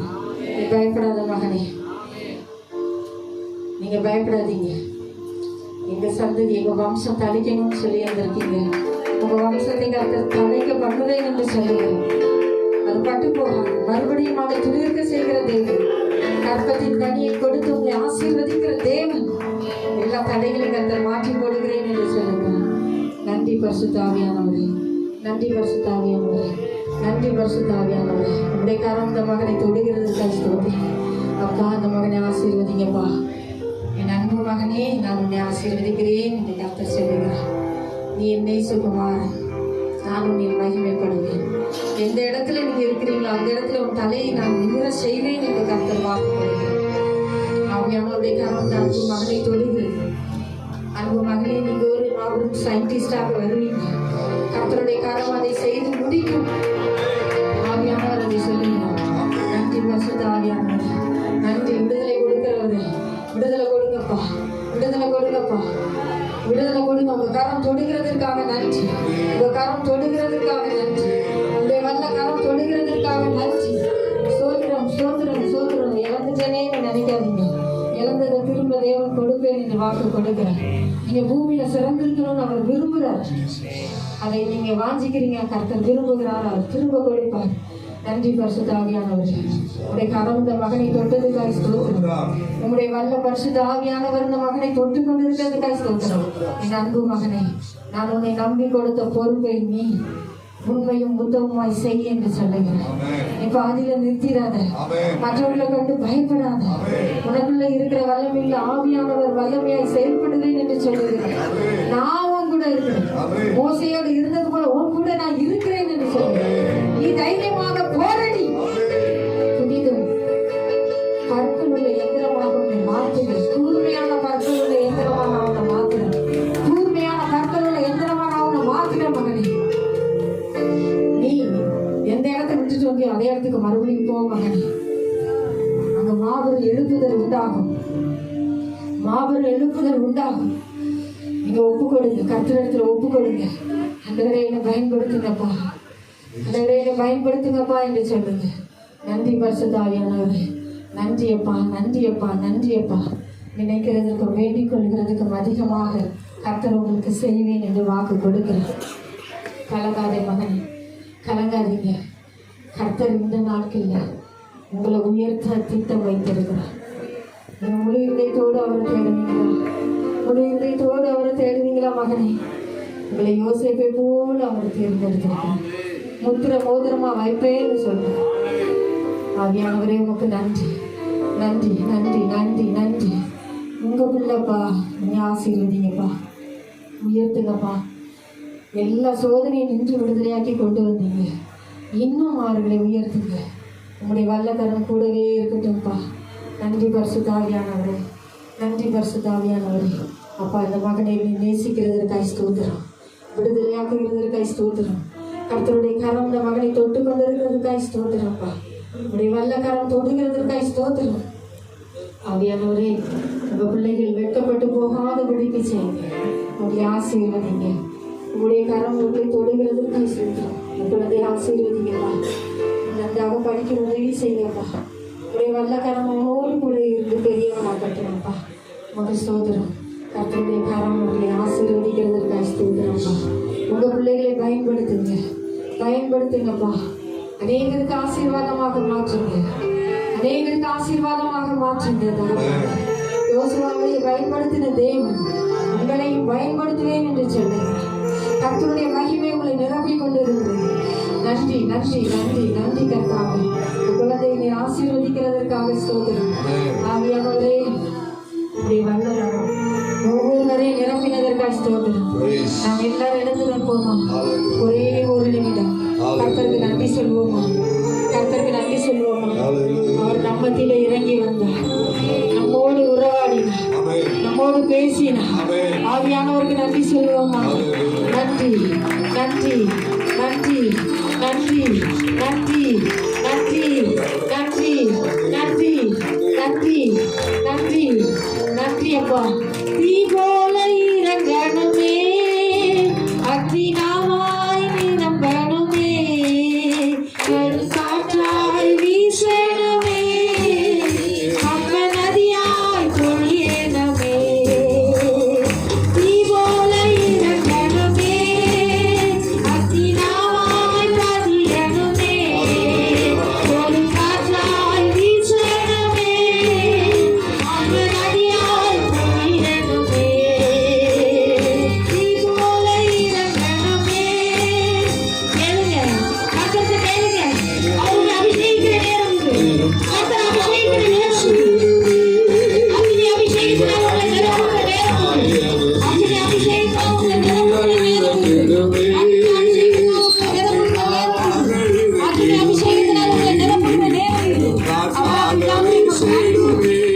S1: நீ பயப்படாத மகனே, நீங்க பயப்படாதீங்க. எங்க சந்ததி, எங்க வம்சம் தலைக்கணும்னு சொல்லி வந்திருக்கீங்க. உங்க வம்சத்தை கர்த்தர் தலைக்க பண்ணுவேன் என்று சொல்லுகிறேன். அது பட்டு போகாது. மறுபடியும் அதை துளிர்க்க செய்கிற தேவன், கற்பத்தின் கனியை கொடுத்து உங்களை ஆசீர்வதிக்கிற தேவன். எல்லா தடைகளையும் கர்த்தர் மாற்றி போடுகிறேன் என்று சொல்லுகிறேன். நன்றி பரிசுத்த ஆவியானவரே, நன்றி பரிசுத்த ஆவியானவரே, நன்றி பரிசுத்த ஆவியானவரே. உடைய கரம் இந்த மகனை தொடுகிறது கஷ்டம். அப்பா, அந்த மகனை ஆசீர்வதிங்கப்பா. என் அன்பு மகனே, நான் உன்னை ஆசீர்வதிக்கிறேன் என்று கர்த்தர் சொல்லுகிறார். நீ என்னை சுகுமாரன், நான் உன்னை மகிமைப்படுவேன். எந்த இடத்துல நீங்க இருக்கிறீங்களோ அந்த இடத்துல உன் தலையை நான் நிமிர செய்வேன் என்று கர்த்தர் வாக்குப்படுகிறேன். ஆவியானவருடைய கரம் இந்த அன்பு மகனை தொடுகிறது. அன்பு மகனே, நீங்க ஒரு மாபெரும் சயின்டிஸ்டாக வருவீங்க. கர்த்தருடைய கரம் அதை செய்து முடிக்கும். ஆவியானவர் அதை சொல்லுகிறார். நன்றி பரிசுத்த ஆவியானவரே, நன்றி. விடுதலை கொடுக்கிறவரே, விடுதலை கொடுங்கப்பா, விடுதலை கொடுங்கப்பா, விடுதலை கொடுங்க. உங்க கரம் தொடுகிறதற்காக நன்றி, உங்க கரம் தொடுகிறதற்காக நன்றி, உங்களுடைய வல்ல கரம் தொடுகிறதற்காக நன்றி. சோதரம் சோதரம் சோதரம். இழந்துட்டேனே நினைக்காதீங்க. இழந்ததை திரும்ப தேவன் கொடுப்பேன் என்று வாக்கு கொடுக்கிறார். நீங்க பூமியில சிறந்திருக்கணும்னு அவர் விரும்புகிறார். அதை நீங்க வாஞ்சிக்கிறீங்க, கர்த்தர் விரும்புகிறார், அவர் திரும்ப கொடுப்பார். நன்றி பரிசுத்த ஆவியானவர். உடைய கரம் இந்த மகனை தொட்டதுக்காய் ஸ்தோத்திரம். உங்களுடைய வல்ல பரிசுத்த ஆவியானவர் இந்த மகனை தொட்டு கொண்டிருக்கிறதுக்காய் ஸ்தோத்திரம். என் அன்பு மகனே, நான் உன்னை நம்பி கொடுத்த பொறுப்பை நீ உண்மையும் உத்தமமாய் செய்ய என்று சொல்லுகிறேன். நீ பாதியில நிறுத்திடாத, மற்றவர்களை கண்டு பயப்படாத. உனக்குள்ள இருக்கிற வல்லமையில ஆவியானவர் வல்லமையாய் செயல்படுவேன் என்று சொல்லுகிறேன். நான் உன் கூட இருக்கிறேன். மோசையோடு இருந்தது போல உன் கூட நான் இருக்கிறேன் என்று சொல்லுகிறேன். நீ தைரியமாக போராடி புதிதும் பற்கள் உள்ள எந்திரமாக உன்னை மாற்றுகிறேன். கூர்மையான பற்கள் உள்ள எந்திரமாக அவனை மாற்றுகிறேன். கூர்மையான பற்கள் உள்ள எந்திரமாக அவனை மாற்றுகிறேன். மகனே, நீ எந்த இடத்தை விட்டுட்டு வந்தியோ அதே இடத்துக்கு மறுபடியும் போ மகனே. அங்க மாபெரும் எழுப்புதல் உண்டாகும், மாபெரும் எழுப்புதல் உண்டாகும். நீங்க ஒப்பு கொடுங்க, கர்த்தரிடத்துல ஒப்பு கொடுங்க. ஆண்டவரே, என்னை பயன்படுத்துங்கப்பா, ஆண்டவரே, என்னை பயன்படுத்துங்கப்பா என்று சொல்லுங்க. நன்றி பரிசுத்த ஆவியானவரே, நன்றியப்பா, நன்றியப்பா, நன்றியப்பா. நினைக்கிறதுக்கும் வேண்டிக் கொள்கிறதுக்கும் அதிகமாக கர்த்தர் உங்களுக்கு செய்வேன் என்று வாக்கு கொடுக்கிறேன். கலங்காதே மகனே, கலங்காதீங்க. கர்த்தர் இந்த நாட்களில் உங்களை உயர்த்த திட்டம் வைத்திருக்கிறார். நீங்கள் முழு இதயத்தோடு அவரை தேடுவீங்களா? முழு இதயத்தோடு அவரை தேடுவீங்களா மகனே? உங்களை யோசிப்பை போல அவர் தேர்ந்தெடுத்திருக்கிறார். முத்திர மோதிரமா வைப்பேன்னு சொல்றேன். ஆவியானவரே, உமக்கு நன்றி, நன்றி, நன்றி, நன்றி, நன்றி. உங்க பிள்ளைப்பா, நீ ஆசீர்வதிங்கப்பா, உயர்த்துங்கப்பா. எல்லா சோதனையும் நின்று விடுதலையாக்கி கொண்டு வந்தீங்க. இன்னும் அவர்களை உயர்த்துங்க. உங்களுடைய வல்லக்கரம் கூடவே இருக்கட்டும்ப்பா. நன்றி பரிசுத்த ஆவியானவரே, நன்றி பரிசுத்த ஆவியானவரே. அப்பா, இந்த மகனை நேசிக்கிறதற்காய் ஸ்தோத்திரம், விடுதலையாக்குகிறதற்காய் ஸ்தோத்திரம். கர்த்தருடைய கரம் இந்த மகனை தொட்டு கொண்டிருக்கிறதுக்காய் ஸ்தோத்திரம்ப்பா. உங்களுடைய வல்ல கரம் தொடுகிறதற்காய் ஸ்தோத்திரம். ஆவியானவரே, உங்க பிள்ளைகள் வெட்கப்பட்டு போகாதபடிக்கு செய்யுங்க. உங்களுடைய ஆசீர்வதிங்க. உங்களுடைய கரம் உங்களை தொடுகிறதற்காய் ஸ்தோத்திரம். குழந்தைய ஆசீர்வதிங்கப்பா. நன்றாக படிக்கிற உதவி செய்யப்பா. உங்களுடைய வல்ல கரமோடு கூட இருந்து பெரியவனாக்கட்டும்ப்பா. உங்க ஸ்தோத்திரம். கர்த்தருடைய கரம் உங்களை ஆசீர்வதிக்கிறதற்காய் ஸ்தோத்திரம்ப்பா. உங்க பிள்ளைகளை பயன்படுத்துங்க, பயன்படுத்துங்கப்பா. அநேகருக்கு ஆசீர்வாதமாக மாற்றுங்க, அநேகருக்கு ஆசீர்வாதமாக மாற்றுங்க. யோசுவாவை பயன்படுத்தின தேவன் உங்களையும் பயன்படுத்துவேன் என்று சொல்லுங்கள். கர்த்தருடைய மகிமை உங்களை நிரப்பிக் கொண்டிருக்கிறது. நன்றி, நன்றி, நன்றி, நன்றி கர்த்தாவே. குழந்தையை நீ ஆசீர்வதிக்கிறதற்காக ஸ்தோத்திரம். ஆவியானவரே, உடைய வல்லவரும் ஒவ்வொருவரையும் நிரப்பினதற்காக ஸ்தோத்திரம். நாம் எல்லாரும் எழுந்து நிற்போமா? ஒரே ஒரு நிமிடம் கர்த்தருக்கு நன்றி சொல்வோமா? கர்த்தருக்கு நன்றி சொல்வோமா? அவர் நம்மத்திலே இறங்கி வந்தார், நம்மோடு உறவாடினார். பேசினார். ஆவியானவருக்கு நன்றி சொல்லுவோமா? நன்றி நன்றி நன்றி நன்றி நன்றி நன்றி நன்றி நன்றி நன்றி நன்றி நன்றி அப்பா. தீ போல இறங்கணுமே, அக்னி நாவாய் நிரம்பணுமே, காற்றாய் வீசணுமே, அம்ம நதியாய் பொழியணுமே. தீ போல இறங்கணுமே, அக்னி நாவாய் பதியணுமே, ஒரு காற்றாய் வீசணுமே, அம்ம நதியாய் பொழியணுமே. தீ போல இறங்கணுமே. கேளுங்க, கர்த்தர்ட்ட கேளுங்க. அவருடைய அபிஷேகிக்கிற நேரம் இது. கர்த்தர் அபிஷேகிக்கிற நேரம் இது. அக்னி அபிஷேகிக்கிற உங்களை நிரப்புகிற நேரம் இது. அக்னி அபிஷேகிக்கிற உங்களை நிரப்புகிற நேரம் இது. அக்னி அபிஷேகிக்கிற உங்களை நிரப்புகிற நேரம் இது. அபிஷேகிக்கிற உங்களை நிரப்புகிற நேரம் இது.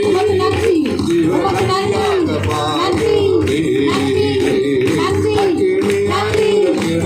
S1: உமக்கு நன்றி, உமக்கு நன்றி, நன்றி, நன்றி, நன்றி, நன்றி,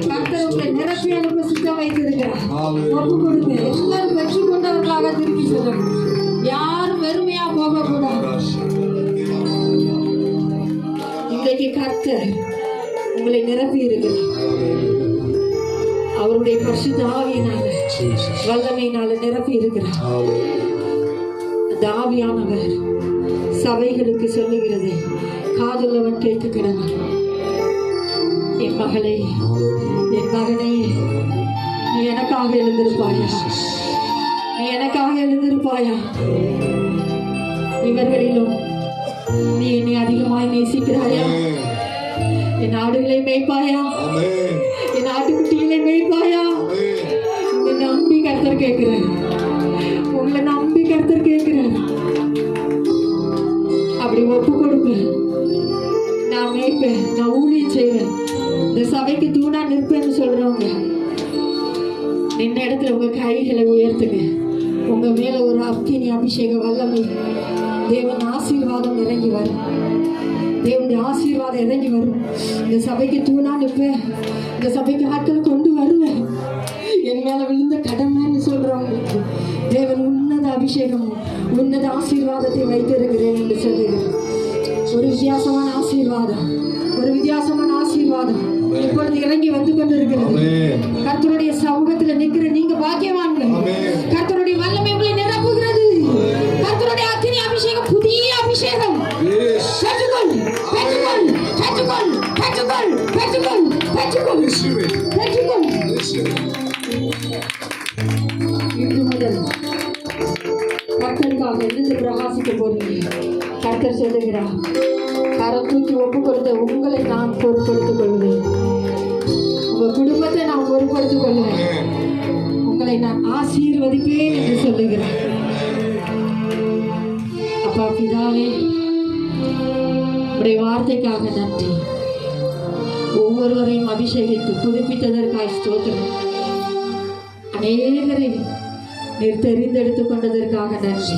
S1: கர்த்தர் உங்களை நிரப்பி அனுப்ப சித்தம் வைத்திருக்கிறார். ஒப்பு கொடுங்க. எல்லாரும் வெற்றி கொண்டவர்களாக திருப்பி செல்லணும். யாரும் வெறுமையா போக கூடாது. இன்றைக்கு கர்த்தர் உங்களை நிரப்பி இருக்கிறார். அவருடைய பரிசுத்த ஆவியினால வல்லமையினால நிரப்பி இருக்கிறார். அந்த ஆவியானவர் சபைகளுக்கு சொல்லுகிறது, காதுள்ளவன் கேட்க கடவன். என் மகளே, என் மகனே, நீ எனக்காக எழுந்திருப்பாயா? நீ எனக்காக எழுந்திருப்பாயா? இவர்களிலும் நீ என்னை அதிகமாய் நேசிக்கிறாயா? என் ஆடுகளை மேய்ப்பாயா? என் ஆட்டுக்குட்டிகளை மேய்ப்பாயா? உங்களை நம்பி கர்த்தர் கேட்கிறேன். உங்களை நம்பி கர்த்தர் கேட்கிறேன். அப்படி ஒப்பு கொடுப்பேன். நான் மேய்ப்பேன், நான் ஊழியம் செய்வேன், இந்த சபைக்கு தூணா நிற்பேன்னு சொல்றவங்க நின்ன இடத்துல உங்க கைகளை உயர்த்துங்க. உங்க மேல ஒரு அக்கினி அபிஷேக வல்லமை, தேவன் ஆசீர்வாதம் இறங்கி வரும். தேவனுடைய ஆசீர்வாதம் இறங்கி வரும். இந்த சபைக்கு தூணா நிற்பேன், இந்த சபைக்கு ஆட்கள் கொண்டு வருவேன். என் மேல விழுந்த கடமைன்னு சொல்றவங்களுக்கு தேவன் உன்னத அபிஷேகமும் உன்னத ஆசீர்வாதத்தை வைத்திருக்கிறேன் என்று சொல்லுகிறேன். ஒரு வித்தியாசமான ஆசீர்வாதம், ஒரு வித்தியாசமான ஆசீர்வாதம் இப்பொழுது இறங்கி வந்து கொண்டிருக்கிறது. கர்த்தருடைய சமூகத்தில் நிற்கிற நீங்க பாக்கியவான்கள். கர்த்தருடைய வல்லமை உங்களை நிரப்புகிறது. கர்த்தருடைய அக்கினி அபிஷேகம், புதிய அபிஷேகம். பெற்றுக்கொள், பெற்றுக்கொள், பெற்றுக்கொள், பெற்றுக்கொள், பெற்றுக்கொள், பெற்றுக்கொள், பெற்றுக்கொள். இன்று முதல் கர்த்தருக்காக இருந்து பிரகாசிக்க போறீங்க. கர்த்தர் சொல்லுகிறார், கரம் தூக்கி ஒப்பு கொடுத்த உங்களை நான் பொறுப்படுத்திக் கொள்வேன். உங்க குடும்பத்தை நான் பொறுப்படுத்திக் கொள்வேன். உங்களை நான் ஆசீர்வதிப்பேன் என்று சொல்லுகிறேன். அப்பா பிதாவே, உடைய வார்த்தைக்காக நன்றி. ஒவ்வொருவரையும் அபிஷேகித்து புதுப்பித்ததற்காய் ஸ்தோத்திரம். அநேகரை நீர் தெரிந்தெடுத்துக் கொண்டதற்காக நன்றி.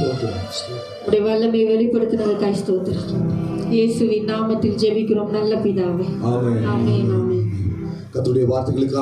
S1: உடைய வல்லமை வெளிப்படுத்தினதற்காய் ஸ்தோத்திரம். இயேசுவின் நாமத்தில் ஜெபிக்கிறோம் நல்ல பிதாவே. ஆமென், ஆமென்.
S2: கர்த்தருடைய வார்த்தைகளுக்கு